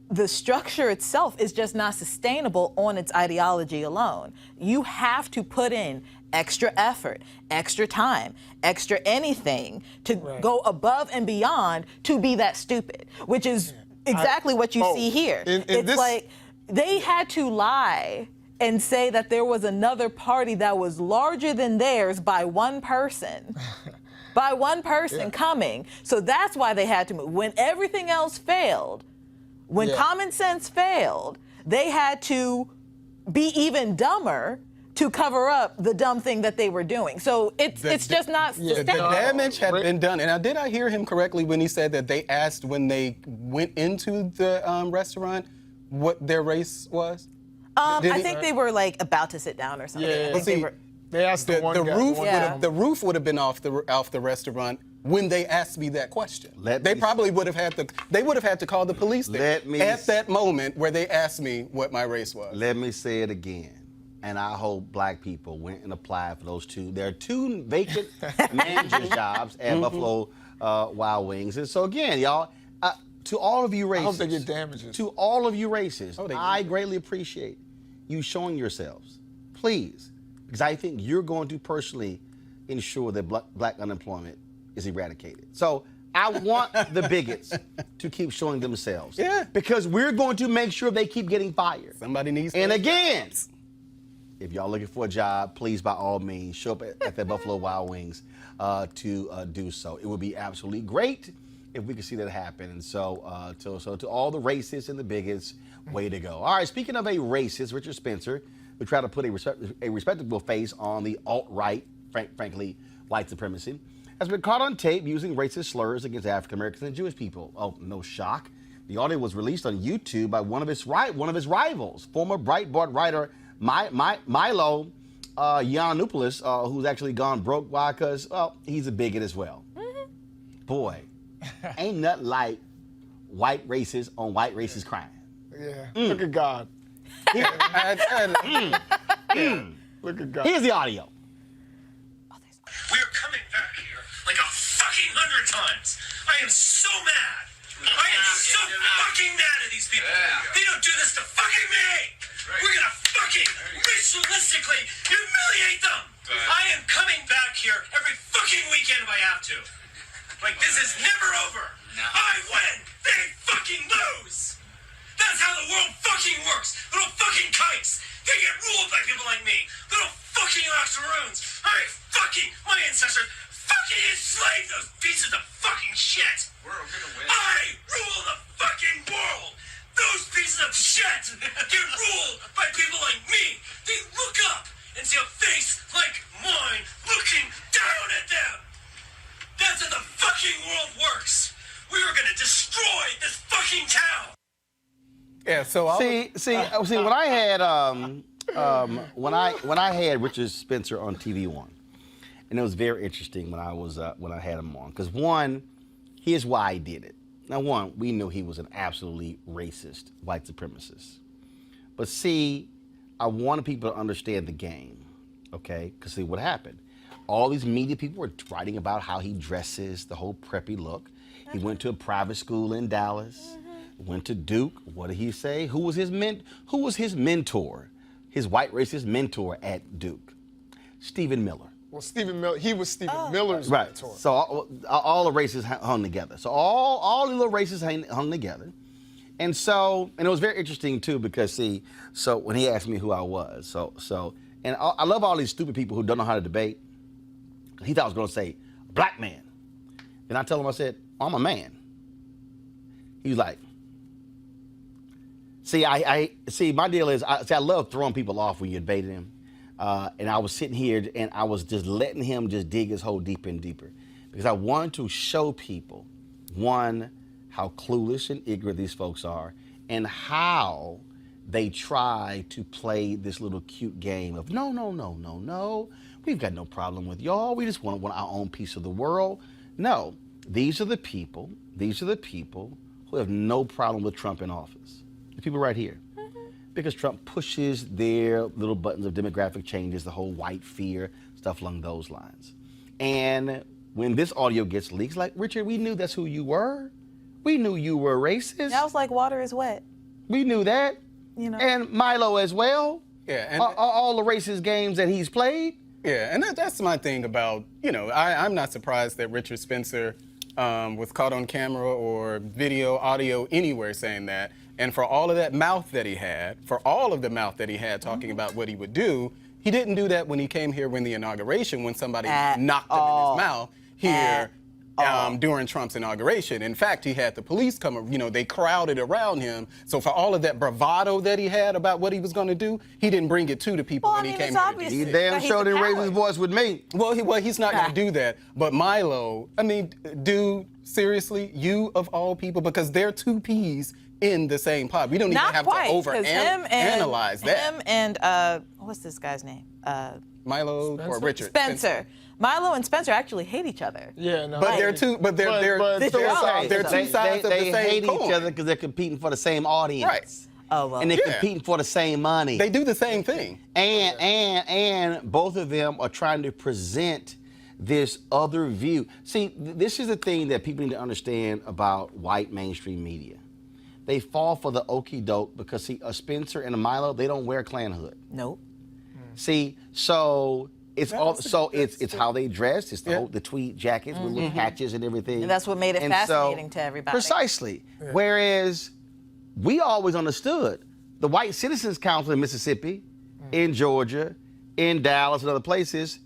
[SPEAKER 4] the structure itself is just not sustainable on its ideology alone. You have to put in extra effort, extra time, extra anything to go above and beyond to be that stupid, which is exactly what you see here. It's like they had to lie and say that there was another party that was larger than theirs by one person. By one person coming. So that's why they had to move. When everything else failed, when common sense failed, they had to be even dumber to cover up the dumb thing that they were doing. So it's just not sustainable.
[SPEAKER 5] The damage had been done. And did I hear him correctly when he said that they asked when they went into the restaurant what their race was?
[SPEAKER 4] I think they were like about to sit down or something. I think
[SPEAKER 3] they asked the
[SPEAKER 5] roof would have been off the restaurant when they asked me that question. They would have had to call the police there at that moment where they asked me what my race was.
[SPEAKER 1] Let me say it again. And I hope black people went and applied for those two. There are two vacant manager jobs at Buffalo Wild Wings. And so again, y'all, to all of you racists,
[SPEAKER 3] I hope they get damages.
[SPEAKER 1] To all of you racists, I greatly appreciate you showing yourselves. Please, because I think you're going to personally ensure that black unemployment is eradicated. So I want the bigots to keep showing themselves.
[SPEAKER 5] Yeah.
[SPEAKER 1] Because we're going to make sure they keep getting fired.
[SPEAKER 5] Somebody needs to.
[SPEAKER 1] And again, if y'all looking for a job, please, by all means, show up at the Buffalo Wild Wings to do so. It would be absolutely great if we could see that happen. And so, to all the racists and the bigots, way to go. All right, speaking of a racist, Richard Spencer, we try to put a respectable face on the alt-right frankly, white supremacy, has been caught on tape using racist slurs against African Americans and Jewish people. Oh, no shock. The audio was released on YouTube by one of his rivals, former Breitbart writer Milo Yiannopoulos, who's actually gone broke. Why? Because, well, he's a bigot as well. Boy, ain't nothing like white racists on white racist crime.
[SPEAKER 3] Yeah. Look at God. Look at God.
[SPEAKER 1] Here's the audio.
[SPEAKER 10] We're coming back here like a fucking 100 times. I am so mad. I am so fucking mad at these people. They don't do this to fucking me. We're gonna fucking ritualistically humiliate them. I am coming back here every fucking weekend if I have to. Like, this is never over. I win, they fucking lose. That's how the world fucking works. Little fucking kikes. They get ruled by people like me. Little fucking octoroons. My ancestors fucking enslaved those pieces of fucking shit. We're gonna win. I rule the fucking world. Those pieces of shit get ruled by people like me. They look up and see a face like mine looking down at them. That's how the fucking world works. We are gonna destroy this fucking town.
[SPEAKER 5] Yeah. So
[SPEAKER 1] See, when I had when I had Richard Spencer on TV One, and it was very interesting when I had him on, because one, here's why I did it. Now, one, we knew he was an absolutely racist white supremacist, but see, I wanted people to understand the game, okay? Because see what happened. All these media people were writing about how he dresses, the whole preppy look. He went to a private school in Dallas. Went to Duke. What did he say? Who was his mentor? His white racist mentor at Duke? Stephen Miller.
[SPEAKER 3] Well, Stephen Miller, he was Stephen Miller's mentor.
[SPEAKER 1] So all the races hung together. So all the little races hung together. And it was very interesting too, because see, so when he asked me who I was, and I love all these stupid people who don't know how to debate. He thought I was going to say black man. Then I tell him, I said, I'm a man. He was like, see, my deal is, I love throwing people off when you debated him. And I was sitting here and I was just letting him just dig his hole deeper and deeper. Because I wanted to show people, one, how clueless and ignorant these folks are, and how they try to play this little cute game of, no, we've got no problem with y'all. We just want our own piece of the world. No, these are the people who have no problem with Trump in office. The people right here. Because Trump pushes their little buttons of demographic changes, the whole white fear, stuff along those lines. And when this audio gets leaked, like, Richard, we knew that's who you were. We knew you were racist.
[SPEAKER 4] That was like water is wet.
[SPEAKER 1] We knew that.
[SPEAKER 4] You know.
[SPEAKER 1] And Milo as well.
[SPEAKER 5] Yeah. And
[SPEAKER 1] all the racist games that he's played.
[SPEAKER 5] Yeah, and that's my thing about, I'm not surprised that Richard Spencer was caught on camera or video, audio, anywhere saying that. And for all of that mouth that he had, talking about what he would do, he didn't do that when he came here when the inauguration, when somebody knocked him in his mouth here during Trump's inauguration. In fact, he had the police come, they crowded around him. So for all of that bravado that he had about what he was going to do, he didn't bring it to the people when he came here.
[SPEAKER 1] He damn sure didn't raise his voice with me.
[SPEAKER 5] Well, he's not going to do that. But Milo, dude, seriously, you of all people, because they're two peas in the same pot. We don't even have to overanalyze that.
[SPEAKER 4] Him and what's this guy's name?
[SPEAKER 5] Milo
[SPEAKER 3] Spencer?
[SPEAKER 5] or Richard
[SPEAKER 4] Spencer. Milo and Spencer actually hate each other.
[SPEAKER 3] Yeah, no.
[SPEAKER 5] But they're two sides of the same
[SPEAKER 1] hate
[SPEAKER 5] coin.
[SPEAKER 1] each other because they're competing for the same audience.
[SPEAKER 5] Right.
[SPEAKER 4] Oh, well.
[SPEAKER 1] And they're competing for the same money.
[SPEAKER 5] They do the same thing.
[SPEAKER 1] And both of them are trying to present this other view. See, this is the thing that people need to understand about white mainstream media. They fall for the okie doke because, see, a Spencer and a Milo, they don't wear Klan hood.
[SPEAKER 4] Nope.
[SPEAKER 1] See, so it's it's how they dress. It's the tweed jackets with little patches and everything.
[SPEAKER 4] And that's what made it fascinating to everybody.
[SPEAKER 1] Precisely. Yeah. Whereas we always understood the White Citizens Council in Mississippi, in Georgia, in Dallas, and other places,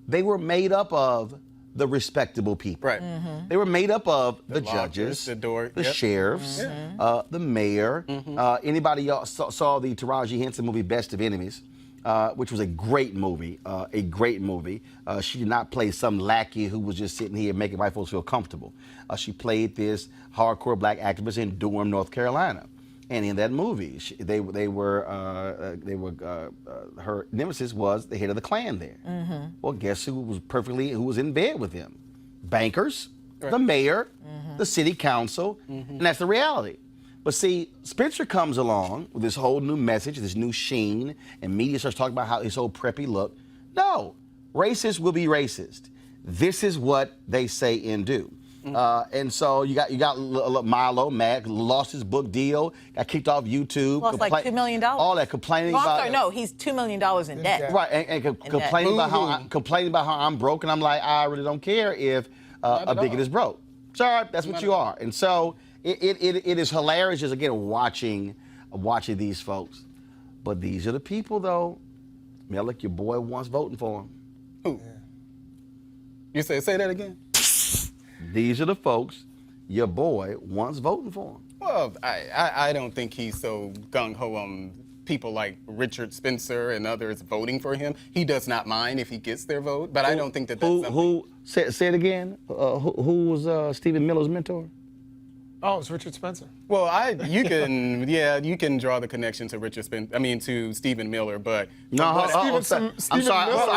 [SPEAKER 1] they were made up of the respectable people.
[SPEAKER 5] Right.
[SPEAKER 1] They were made up of the
[SPEAKER 5] judges,
[SPEAKER 1] judges, the sheriffs, the mayor. Anybody saw the Taraji Henson movie Best of Enemies? which was a great movie. She did not play some lackey who was just sitting here making white folks feel comfortable. She played this hardcore black activist in Durham, North Carolina. And in that movie, her nemesis was the head of the Klan there.
[SPEAKER 4] Mm-hmm.
[SPEAKER 1] Well, guess who was in bed with him? Bankers, the mayor, the city council, and that's the reality. But see, Spencer comes along with this whole new message, this new sheen, and media starts talking about how his whole preppy look. No, racist will be racist. This is what they say and do. And so you got Milo mad, lost his book deal, got kicked off YouTube.
[SPEAKER 4] Lost like $2 million.
[SPEAKER 1] All that complaining about.
[SPEAKER 4] Sorry, no, he's $2 million in debt.
[SPEAKER 1] Right, and complaining about how I'm broke, and I'm like, I really don't care if a bigot is broke. Sorry, that's what you are. And so it is hilarious just again watching these folks. But these are the people though. Melik, your boy wants voting for him.
[SPEAKER 5] Who? You say that again?
[SPEAKER 1] These are the folks your boy wants voting for him.
[SPEAKER 5] Well, I don't think he's so gung-ho on people like Richard Spencer and others voting for him. He does not mind if he gets their vote, but I don't think that's something.
[SPEAKER 1] Say it again. Who was Stephen Miller's mentor?
[SPEAKER 3] Oh, it's Richard Spencer.
[SPEAKER 5] Well, you can draw the connection to Richard Spencer. I mean, to Stephen Miller, but
[SPEAKER 1] no, I'm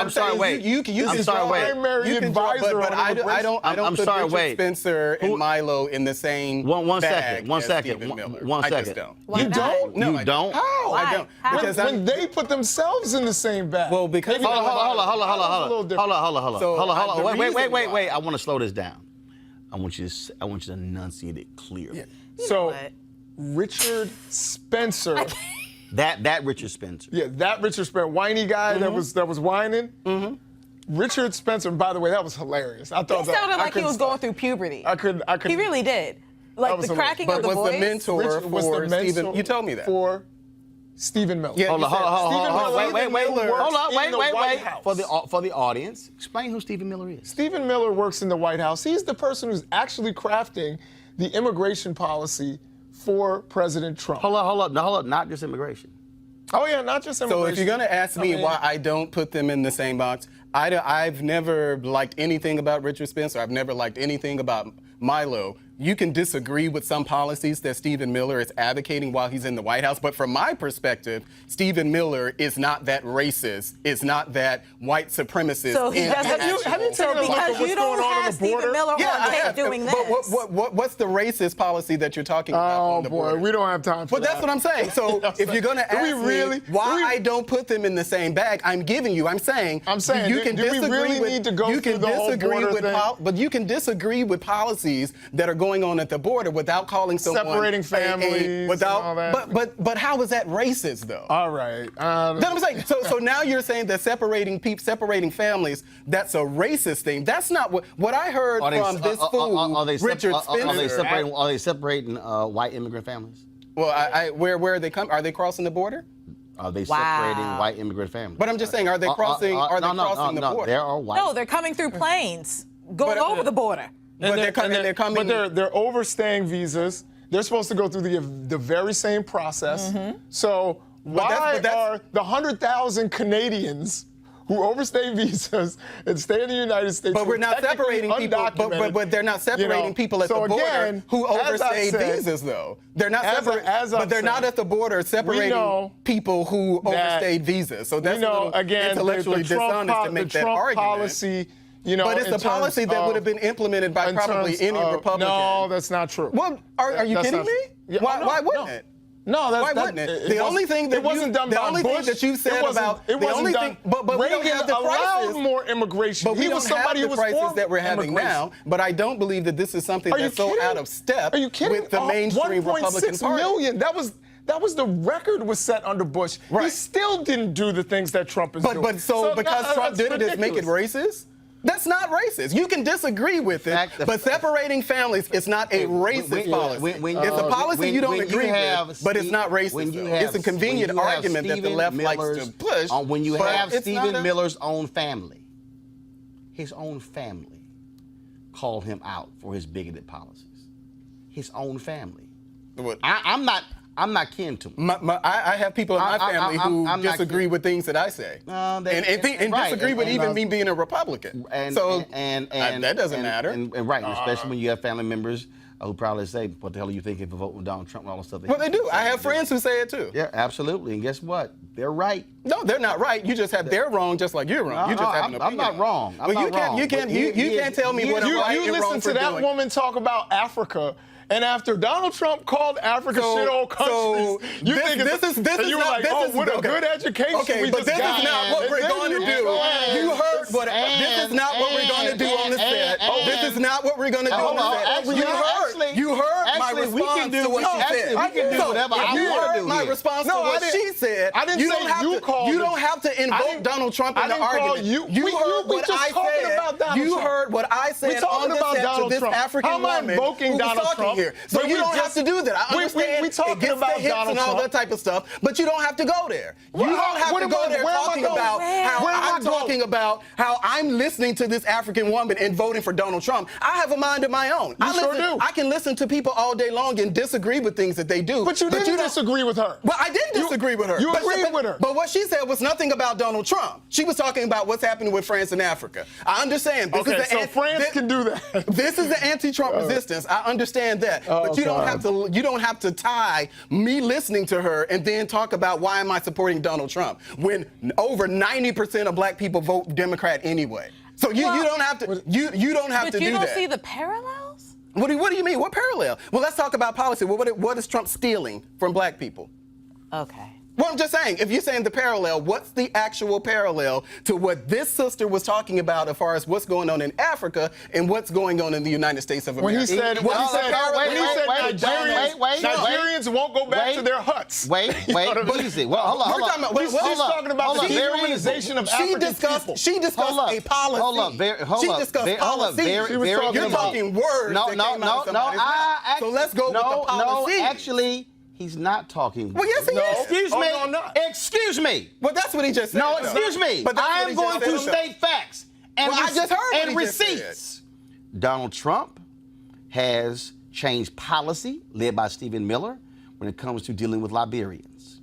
[SPEAKER 1] sorry. Wait,
[SPEAKER 5] you can
[SPEAKER 3] primary advisor.
[SPEAKER 5] But I don't put Richard Spencer and Milo in the same
[SPEAKER 1] One
[SPEAKER 5] bag
[SPEAKER 1] second.
[SPEAKER 5] I just don't.
[SPEAKER 3] You don't?
[SPEAKER 5] No,
[SPEAKER 1] you don't?
[SPEAKER 3] How?
[SPEAKER 5] I don't.
[SPEAKER 3] Because when they put themselves in the same bag.
[SPEAKER 5] Well, because
[SPEAKER 1] hold on. Wait. I want to slow this down. I want you to enunciate it clearly.
[SPEAKER 3] Yeah. So, Richard Spencer.
[SPEAKER 1] that Richard Spencer.
[SPEAKER 3] Yeah, that Richard Spencer, whiny guy that was whining. Richard Spencer. By the way, that was hilarious. I thought
[SPEAKER 4] he sounded like he was going through puberty.
[SPEAKER 3] I could.
[SPEAKER 4] He really did. Like the cracking of the voice.
[SPEAKER 5] But was the mentor for Stephen? You told me that.
[SPEAKER 3] For Stephen Miller.
[SPEAKER 5] Yeah,
[SPEAKER 1] hold on. Wait.
[SPEAKER 3] For
[SPEAKER 1] the audience, explain who Stephen Miller is.
[SPEAKER 3] Stephen Miller works in the White House. He's the person who's actually crafting the immigration policy for President Trump.
[SPEAKER 1] Hold up. Not just immigration.
[SPEAKER 3] Oh yeah, not just immigration.
[SPEAKER 5] So if you're gonna ask me why I don't put them in the same box, I've never liked anything about Richard Spencer. I've never liked anything about Milo. You can disagree with some policies that Stephen Miller is advocating while he's in the White House, but from my perspective, Stephen Miller is not that racist, is not that white supremacist.
[SPEAKER 4] So he doesn't.
[SPEAKER 3] Have you taken a look at what's going on the border?
[SPEAKER 4] Stephen Miller on tape doing this.
[SPEAKER 5] But what's the racist policy that you're talking about on the border?
[SPEAKER 3] Oh boy, we don't have time for that.
[SPEAKER 5] But that's what I'm saying. So if you're going to ask me why I don't put them in the same bag, I'm saying you can disagree with but you can disagree with policies that are going on at the border without calling someone
[SPEAKER 3] separating families,
[SPEAKER 5] but how is that racist though?
[SPEAKER 3] All right.
[SPEAKER 5] That's what I'm saying. So now you're saying that separating families, that's a racist thing. That's not what I heard from this fool, Richard Spencer.
[SPEAKER 1] Are they separating white immigrant families?
[SPEAKER 5] Well, where are they coming? Are they crossing the border?
[SPEAKER 1] Are they separating white immigrant families?
[SPEAKER 5] But I'm just saying, are they crossing? Crossing the border?
[SPEAKER 1] There are white.
[SPEAKER 4] No, they're coming through planes, going over the border.
[SPEAKER 5] But they're coming.
[SPEAKER 3] But they're overstaying visas. They're supposed to go through the very same process. So why are the 100,000 Canadians who overstay visas and stay in the United States?
[SPEAKER 5] But we're not separating people. But they're not separating people at the border who overstayed visas, though. They're not but they're not at the border separating people who overstayed visas. So that's intellectually dishonest to make that argument.
[SPEAKER 3] Policy.
[SPEAKER 5] But it's a policy that would have been implemented by probably any Republican.
[SPEAKER 3] No, that's not true.
[SPEAKER 5] Well, are you kidding me?
[SPEAKER 3] Yeah,
[SPEAKER 5] why wouldn't it?
[SPEAKER 3] No,
[SPEAKER 5] why wouldn't it? The only thing that you said about
[SPEAKER 3] but we don't have the prices. Allowed more immigration.
[SPEAKER 5] But we don't have the prices that we're having now. But I don't believe that this is something that's so out of step with the mainstream Republican Party.
[SPEAKER 3] 1.6 million. That was the record was set under Bush.
[SPEAKER 5] Right.
[SPEAKER 3] He still didn't do the things that Trump is doing.
[SPEAKER 5] But because Trump did it, does make it racist? That's not racist. You can disagree with it, but separating families is not a racist policy. It's a policy you don't agree with, but it's not racist. It's a convenient argument that the left likes to push.
[SPEAKER 1] When you have Stephen Miller's own family, his own family called him out for his bigoted policies. His own family.
[SPEAKER 5] What?
[SPEAKER 1] I'm I'm not kin to him.
[SPEAKER 5] I have people in my family who
[SPEAKER 1] I'm not
[SPEAKER 5] disagree with things that I say, and disagree with even me being a Republican. And that doesn't matter.
[SPEAKER 1] And right, especially when you have family members who probably say, "What the hell are you thinking for voting Donald Trump and all the stuff?"
[SPEAKER 5] Well, they do. I have friends who say it too.
[SPEAKER 1] Yeah, absolutely. And guess what? They're right.
[SPEAKER 5] No, they're not right. You just have they're wrong, just like you're wrong. You just have an opinion.
[SPEAKER 1] I'm not wrong.
[SPEAKER 5] You can't tell me what I'm right and wrong for doing.
[SPEAKER 3] You listen to that woman talk about Africa. And after Donald Trump called Africa shithole countries, you were like, what a good education.
[SPEAKER 5] Okay, but this is not what we're going to do. You heard what this is not what we're going to do on the set. This is not what we're going to do on the set. You heard my response to what she said.
[SPEAKER 1] I can do whatever I want to do.
[SPEAKER 5] You heard my response to what she said.
[SPEAKER 3] I didn't say you called.
[SPEAKER 5] You don't have to invoke Donald Trump in the argument. You heard what I said. You heard what I said on the set to this African woman who was talking here. So you don't have to do that. I understand it gets the hits and all that type of stuff, but you don't have to go there. You don't have to go there talking about how I'm talking about how I'm listening to this African woman and voting for Donald Trump. I have a mind of my own. I can listen to people all day long and disagree with things that they do.
[SPEAKER 3] But you didn't disagree with her.
[SPEAKER 5] Well, I didn't disagree with her.
[SPEAKER 3] You agreed with her.
[SPEAKER 5] But what she said was nothing about Donald Trump. She was talking about what's happening with France and Africa. I understand.
[SPEAKER 3] So France can do that.
[SPEAKER 5] This is the anti-Trump resistance. I understand that. But you don't have to tie me listening to her and then talk about why am I supporting Donald Trump when over 90% of black people vote Democrat anyway. So you don't have to you don't have to do that.
[SPEAKER 4] But you don't see the parallels?
[SPEAKER 5] What do you mean? What parallel? Well, let's talk about policy. What is Trump stealing from black people?
[SPEAKER 4] Okay.
[SPEAKER 5] Well, I'm just saying, if you're saying the parallel, what's the actual parallel to what this sister was talking about as far as what's going on in Africa and what's going on in the United States of America?
[SPEAKER 3] When he said Nigerians won't go back to their huts.
[SPEAKER 1] Wait, easy. Well, hold on.
[SPEAKER 3] He's talking about the dehumanization of African people.
[SPEAKER 5] She discussed a policy. She discussed policy. You're talking words that came out of somebody's mouth. So let's go with the policy.
[SPEAKER 1] No, actually, he's not talking.
[SPEAKER 5] Well, yes, he is.
[SPEAKER 1] Excuse me. Excuse me.
[SPEAKER 5] Well, that's what he just said.
[SPEAKER 1] No, excuse me.
[SPEAKER 5] But
[SPEAKER 1] I am going to state facts and
[SPEAKER 5] I just heard what he
[SPEAKER 1] receipts.
[SPEAKER 5] just said.
[SPEAKER 1] Donald Trump has changed policy led by Stephen Miller when it comes to dealing with Liberians.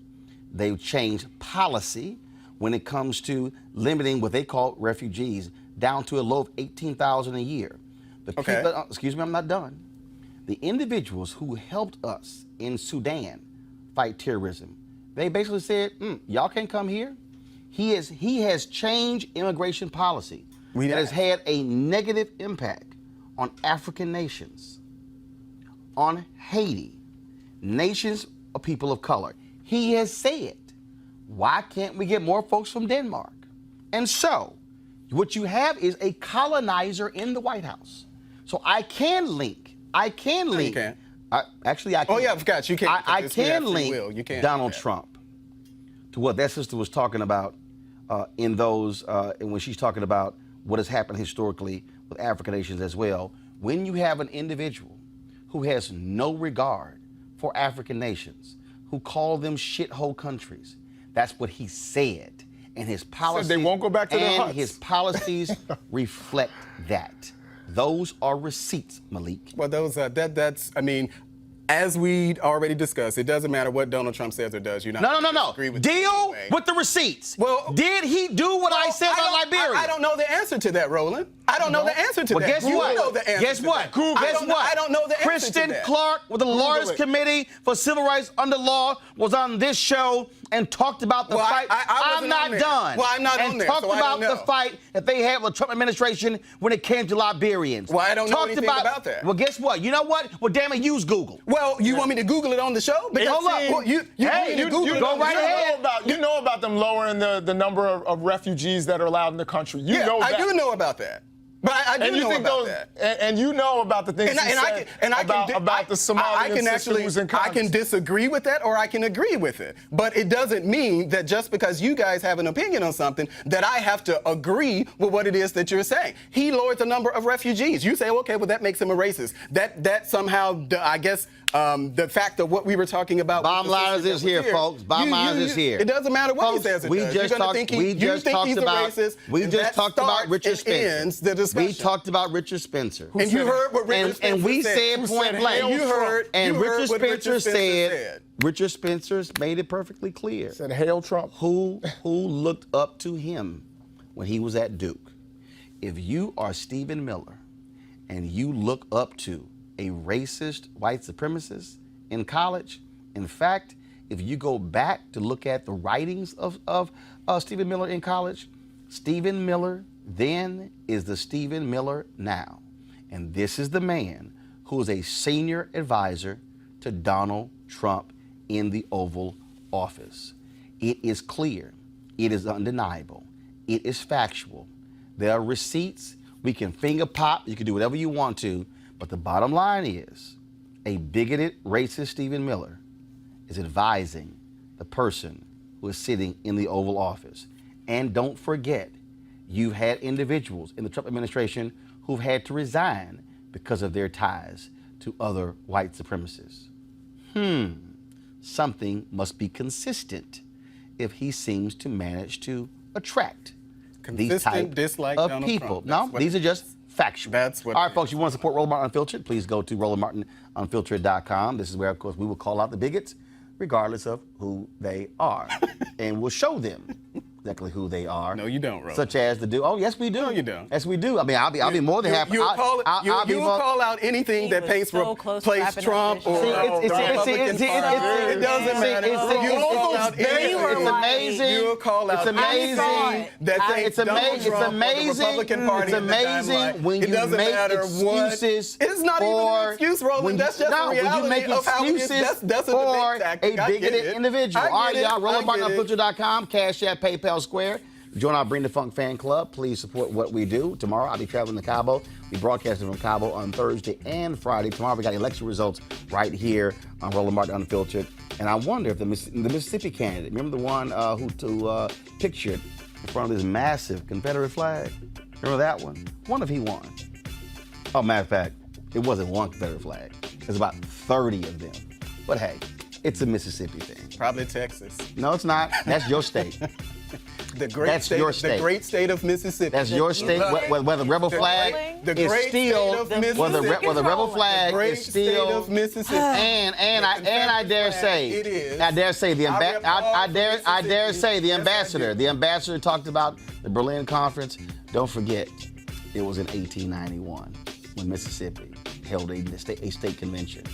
[SPEAKER 1] They've changed policy when it comes to limiting what they call refugees down to a low of 18,000 a year. The people, excuse me, I'm not done. The individuals who helped us in Sudan fight terrorism, they basically said, y'all can't come here. He has changed immigration policy that has had a negative impact on African nations, on Haiti, nations of people of color. He has said, why can't we get more folks from Denmark? And so, what you have is a colonizer in the White House. So I can link.
[SPEAKER 5] No, you can't.
[SPEAKER 1] Actually, I can.
[SPEAKER 5] Oh, yeah, I forgot. You can't.
[SPEAKER 1] I can link Donald
[SPEAKER 5] do that.
[SPEAKER 1] Trump to what that sister was talking about in when she's talking about what has happened historically with African nations as well. When you have an individual who has no regard for African nations, who call them shithole countries, that's what he said. And his policies,
[SPEAKER 3] they won't go back to their huts.
[SPEAKER 1] His policies reflect that. Those are receipts, Malik.
[SPEAKER 5] Well, that's, I mean, as we already discussed, it doesn't matter what Donald Trump says or does.
[SPEAKER 1] No. Deal with the receipts. Well, did he do what I said about Liberia?
[SPEAKER 5] I don't know the answer to that, Roland. I don't know the answer to that.
[SPEAKER 1] Guess what?
[SPEAKER 5] You know the answer
[SPEAKER 1] Guess what? I
[SPEAKER 5] don't know the answer
[SPEAKER 1] Kristen
[SPEAKER 5] to that.
[SPEAKER 1] Clark with the Lawyers Committee for Civil Rights Under Law was on this show and talked about the fight. I'm not done.
[SPEAKER 5] Well, I'm not on there,
[SPEAKER 1] talked
[SPEAKER 5] so I
[SPEAKER 1] about
[SPEAKER 5] don't know.
[SPEAKER 1] the fight that they had with the Trump administration when it came to Liberians.
[SPEAKER 5] Well, I don't know anything about that.
[SPEAKER 1] Well, guess what? You know what? Well, damn it, use Google.
[SPEAKER 5] Well, you want me to Google it on the show?
[SPEAKER 1] Hey, hold up.
[SPEAKER 5] Well, you
[SPEAKER 1] go right ahead.
[SPEAKER 3] You know about them lowering the number of refugees that are allowed in the country. You know that.
[SPEAKER 5] I do know about that. But I do know about that.
[SPEAKER 3] And you know about the things about the Somalian sister who's in Congress.
[SPEAKER 5] I can disagree with that or I can agree with it. But it doesn't mean that just because you guys have an opinion on something that I have to agree with what it is that you're saying. He lowered the number of refugees. You say, okay, well, that makes him a racist. That somehow, I guess, The fact of what we were talking about.
[SPEAKER 1] Bottom liners is here, folks. Bottom liners is here.
[SPEAKER 5] It doesn't matter what
[SPEAKER 1] Folks,
[SPEAKER 5] he says.
[SPEAKER 1] we just talked about Richard Spencer. We talked about Richard Spencer.
[SPEAKER 5] And you heard what Richard Spencer said.
[SPEAKER 1] And we said point blank.
[SPEAKER 5] You heard
[SPEAKER 1] Richard
[SPEAKER 5] what
[SPEAKER 1] Spencer said. Richard Spencer made it perfectly clear.
[SPEAKER 3] Said, "Hail Trump."
[SPEAKER 1] Who looked up to him when he was at Duke? If you are Stephen Miller and you look up to a racist white supremacist in college, in fact, if you go back to look at the writings of Stephen Miller in college, Stephen Miller then is the Stephen Miller now. And this is the man who is a senior advisor to Donald Trump in the Oval Office. It is clear. It is undeniable. It is factual. There are receipts. We can finger pop. You can do whatever you want to. But the bottom line is a bigoted, racist Stephen Miller is advising the person who is sitting in the Oval Office. And don't forget, you've had individuals in the Trump administration who've had to resign because of their ties to other white supremacists. Something must be consistent if he seems to manage to attract these type
[SPEAKER 5] dislike
[SPEAKER 1] of
[SPEAKER 5] Donald
[SPEAKER 1] people.
[SPEAKER 5] Trump.
[SPEAKER 1] No, these are just factual.
[SPEAKER 5] That's what
[SPEAKER 1] All right, folks, you want to support Roland Martin Unfiltered? Please go to RolandMartinUnfiltered.com. This is where, of course, we will call out the bigots, regardless of who they are. And we'll show them exactly who they are.
[SPEAKER 5] No, you don't, Roland.
[SPEAKER 1] Such as the dude. Oh, yes, we do.
[SPEAKER 5] No, you don't.
[SPEAKER 1] Yes, we do. I mean, I'll be more than happy.
[SPEAKER 5] You will call out anything that
[SPEAKER 4] was so close to
[SPEAKER 5] plays
[SPEAKER 4] wrapping
[SPEAKER 5] Trump
[SPEAKER 4] up
[SPEAKER 5] or
[SPEAKER 4] this
[SPEAKER 1] show.
[SPEAKER 5] the Republican Party. It doesn't matter. You will call out anything.
[SPEAKER 1] It's amazing.
[SPEAKER 5] You will call out anything that thinks Donald Trump or the Republican Party
[SPEAKER 1] It's amazing when you make excuses.
[SPEAKER 5] It is not even an excuse, Roland. That's just the reality of how it is. That's a debate tactic.
[SPEAKER 1] A bigoted individual. All right, y'all. RolandMartinUnfiltered.com, Cash App, PayPal, Square. Join our Bring the Funk fan club. Please support what we do. Tomorrow, I'll be traveling to Cabo. We broadcasting from Cabo on Thursday and Friday. Tomorrow, we got election results right here on Roland Martin Unfiltered. And I wonder if the Mississippi candidate, remember the one who pictured in front of this massive Confederate flag? Remember that one? Wonder if he won. Oh, matter of fact, it wasn't one Confederate flag. There's about 30 of them. But hey, it's a Mississippi thing.
[SPEAKER 5] Probably Texas.
[SPEAKER 1] No, it's not. That's your state.
[SPEAKER 5] That's your state. The great state of Mississippi.
[SPEAKER 1] That's your state. Where the rebel flag is still, where the rebel flag is still
[SPEAKER 5] of Mississippi.
[SPEAKER 1] And I dare say,
[SPEAKER 5] it is.
[SPEAKER 1] I dare say the ambassador. The ambassador talked about the Berlin Conference. Don't forget, it was in 1891 when Mississippi held a state convention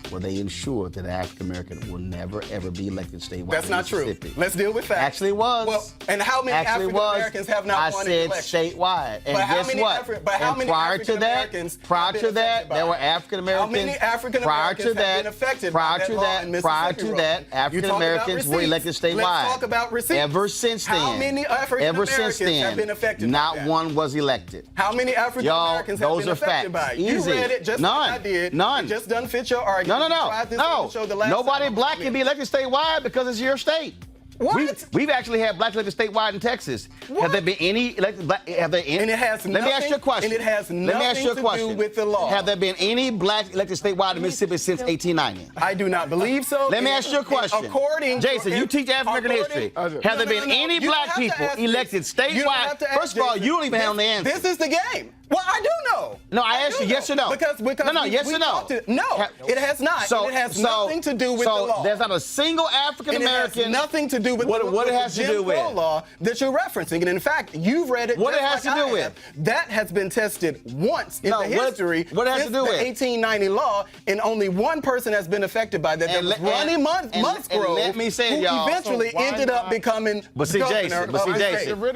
[SPEAKER 1] where they ensured that African American will never ever be elected statewide.
[SPEAKER 5] That's not true. Let's deal with facts.
[SPEAKER 1] Actually was.
[SPEAKER 5] Well, and how many African Americans have not won an election?
[SPEAKER 1] I said statewide. And guess what?
[SPEAKER 5] How many African Americans?
[SPEAKER 1] Prior to that, there were African Americans.
[SPEAKER 5] How many African Americans have been affected by that law in Mississippi?
[SPEAKER 1] Prior to that, African Americans were elected statewide.
[SPEAKER 5] Let's talk about receipts.
[SPEAKER 1] Ever since then.
[SPEAKER 5] How many African Americans have been affected by that?
[SPEAKER 1] Not one was elected.
[SPEAKER 5] How many African Americans have been affected by it?
[SPEAKER 1] Easy.
[SPEAKER 5] You read it just
[SPEAKER 1] None.
[SPEAKER 5] like I did.
[SPEAKER 1] None.
[SPEAKER 5] It just doesn't fit your argument.
[SPEAKER 1] No. Nobody black can be elected statewide because it's your state.
[SPEAKER 5] What?
[SPEAKER 1] We've actually had blacks elected statewide in Texas.
[SPEAKER 5] What?
[SPEAKER 1] Have there been any elected black?
[SPEAKER 5] And it has
[SPEAKER 1] Let me ask you a question.
[SPEAKER 5] And it has nothing to do with the law.
[SPEAKER 1] Have there been any blacks elected statewide in Mississippi since 1890?
[SPEAKER 5] I do not believe so.
[SPEAKER 1] Let me ask you a question. Jason, you teach African American history. Have there been any black people elected statewide? First of all, you don't even have the answer.
[SPEAKER 5] This is the game. Well, I do know.
[SPEAKER 1] No, I asked you yes or no.
[SPEAKER 5] Because
[SPEAKER 1] yes or no.
[SPEAKER 5] No, it has not. It has nothing to do with the law.
[SPEAKER 1] So there's not a single African American.
[SPEAKER 5] It has nothing to do with
[SPEAKER 1] what it has to do with
[SPEAKER 5] Jim Crow law that you're referencing. And in fact, you've read it.
[SPEAKER 1] What it has to do with?
[SPEAKER 5] That has been tested once in the history.
[SPEAKER 1] What it has to do with?
[SPEAKER 5] The 1890 law, and only one person has been affected by that. That was Ronnie Musgrove,
[SPEAKER 1] let me say it, y'all.
[SPEAKER 5] Who eventually ended up becoming governor.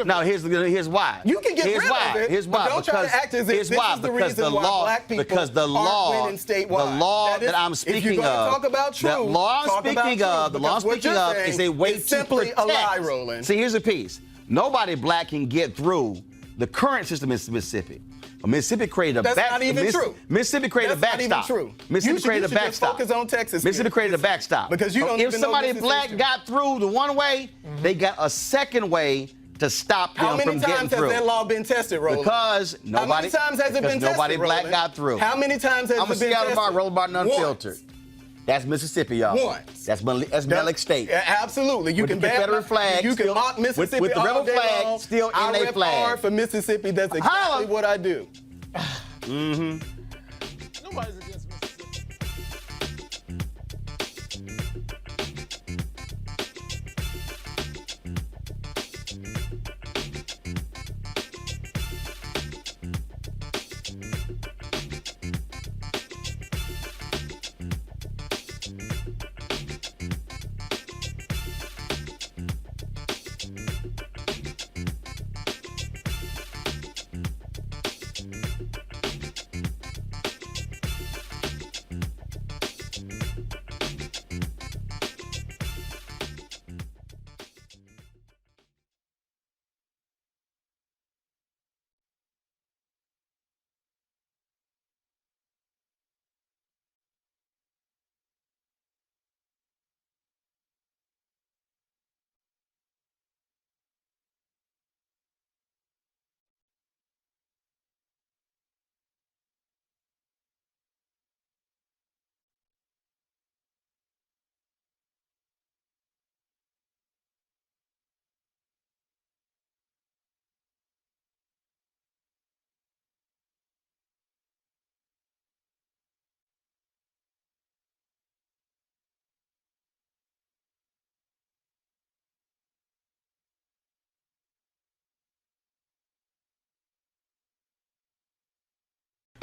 [SPEAKER 1] No, here's why.
[SPEAKER 5] You can get rid of it.
[SPEAKER 1] Here's why.
[SPEAKER 5] Don't try to act as if this is the reason why black people aren't winning statewide.
[SPEAKER 1] The law that I'm speaking of, the law I'm speaking of is a way to
[SPEAKER 5] simply
[SPEAKER 1] protect.
[SPEAKER 5] A lie, Roland.
[SPEAKER 1] See, here's the piece. Nobody black can get through the current system in Mississippi. Mississippi created a backstop.
[SPEAKER 5] That's not even true.
[SPEAKER 1] Mississippi created a backstop.
[SPEAKER 5] That's not even true.
[SPEAKER 1] Mississippi created a backstop.
[SPEAKER 5] Focus on Texas.
[SPEAKER 1] Mississippi created a backstop.
[SPEAKER 5] Because you don't
[SPEAKER 1] if somebody black got through the one way, they got a second way to stop them from getting through.
[SPEAKER 5] How many times has that law been tested, Roland?
[SPEAKER 1] Because nobody.
[SPEAKER 5] How many times has it been tested,
[SPEAKER 1] nobody black
[SPEAKER 5] Roland?
[SPEAKER 1] got through.
[SPEAKER 5] How many times has it been tested?
[SPEAKER 1] I'm gonna see y'all tomorrow, Roland Martin Unfiltered. That's Mississippi, y'all.
[SPEAKER 5] Once.
[SPEAKER 1] That's Malik State.
[SPEAKER 5] Yeah, absolutely. You
[SPEAKER 1] With
[SPEAKER 5] can
[SPEAKER 1] the Confederate flag.
[SPEAKER 5] You can
[SPEAKER 1] still,
[SPEAKER 5] mock Mississippi
[SPEAKER 1] with the
[SPEAKER 5] all
[SPEAKER 1] rebel
[SPEAKER 5] day
[SPEAKER 1] flag
[SPEAKER 5] long.
[SPEAKER 1] still in
[SPEAKER 5] I
[SPEAKER 1] their
[SPEAKER 5] rep
[SPEAKER 1] flag.
[SPEAKER 5] hard for Mississippi. That's exactly what I do.
[SPEAKER 1] Mm-hmm.
[SPEAKER 3] Nobody's against Mississippi.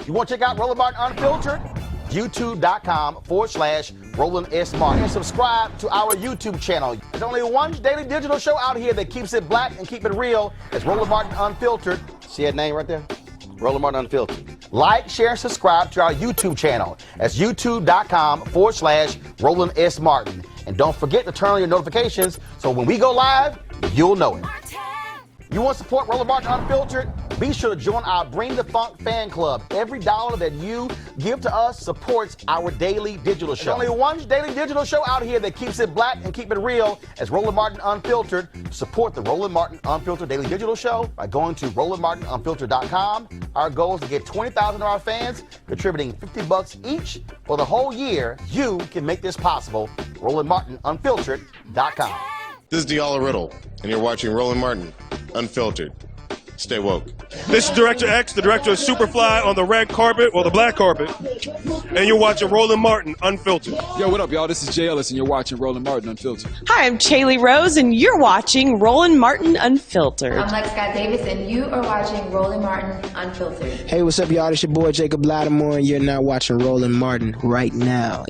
[SPEAKER 1] You want to check out Roland Martin Unfiltered? YouTube.com/Roland S. Martin. And subscribe to our YouTube channel. There's only one daily digital show out here that keeps it black and keep it real. It's Roland Martin Unfiltered. See that name right there? Roland Martin Unfiltered. Like, share, and subscribe to our YouTube channel. That's YouTube.com/Roland S. Martin. And don't forget to turn on your notifications so when we go live, you'll know it. You want to support Roland Martin Unfiltered? Be sure to join our Bring the Funk fan club. Every dollar that you give to us supports our daily digital show. There's only one daily digital show out here that keeps it black and keep it real. It's Roland Martin Unfiltered. Support the Roland Martin Unfiltered daily digital show by going to RolandMartinUnfiltered.com. Our goal is to get 20,000 of our fans contributing $50 each for the whole year. You can make this possible. RolandMartinUnfiltered.com.
[SPEAKER 11] This is Diala Riddle, and you're watching Roland Martin Unfiltered. Stay woke.
[SPEAKER 12] This is Director X, the director of Superfly on the red carpet, or the black carpet, and you're watching Roland Martin Unfiltered.
[SPEAKER 13] Yo, what up, y'all? This is Jay Ellis, and you're watching Roland Martin Unfiltered.
[SPEAKER 14] Hi, I'm Chaley Rose, and you're watching Roland Martin Unfiltered.
[SPEAKER 15] I'm Lex Scott Davis, and you are watching Roland Martin Unfiltered.
[SPEAKER 16] Hey, what's up, y'all? It's your boy Jacob Lattimore, and you're now watching Roland Martin right now.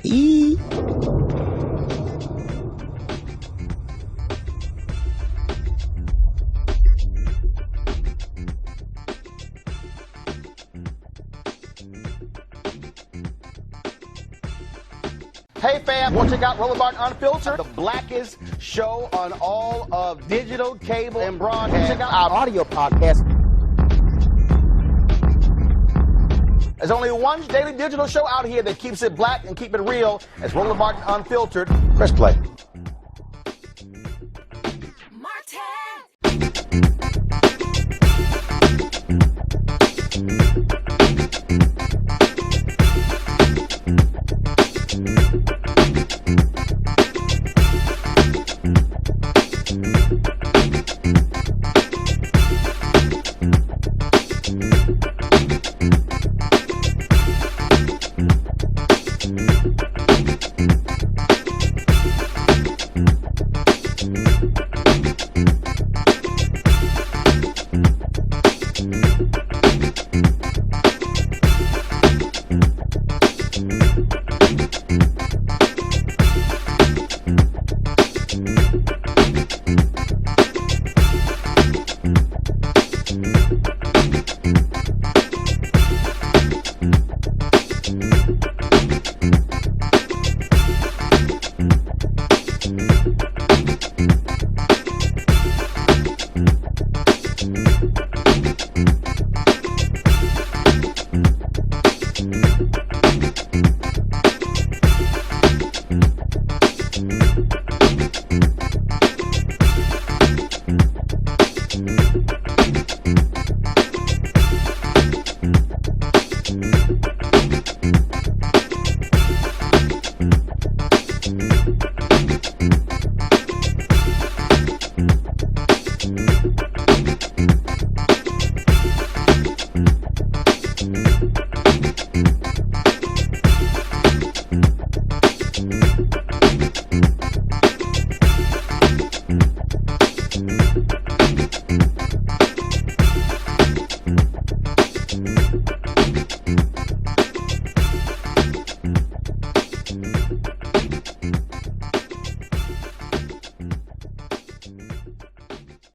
[SPEAKER 1] Hey fam, want to check out Roland Martin Unfiltered? The blackest show on all of digital, cable, and broadcast. Check out our audio podcast. There's only one daily digital show out here that keeps it black and keep it real. It's Roland Martin Unfiltered. Press play.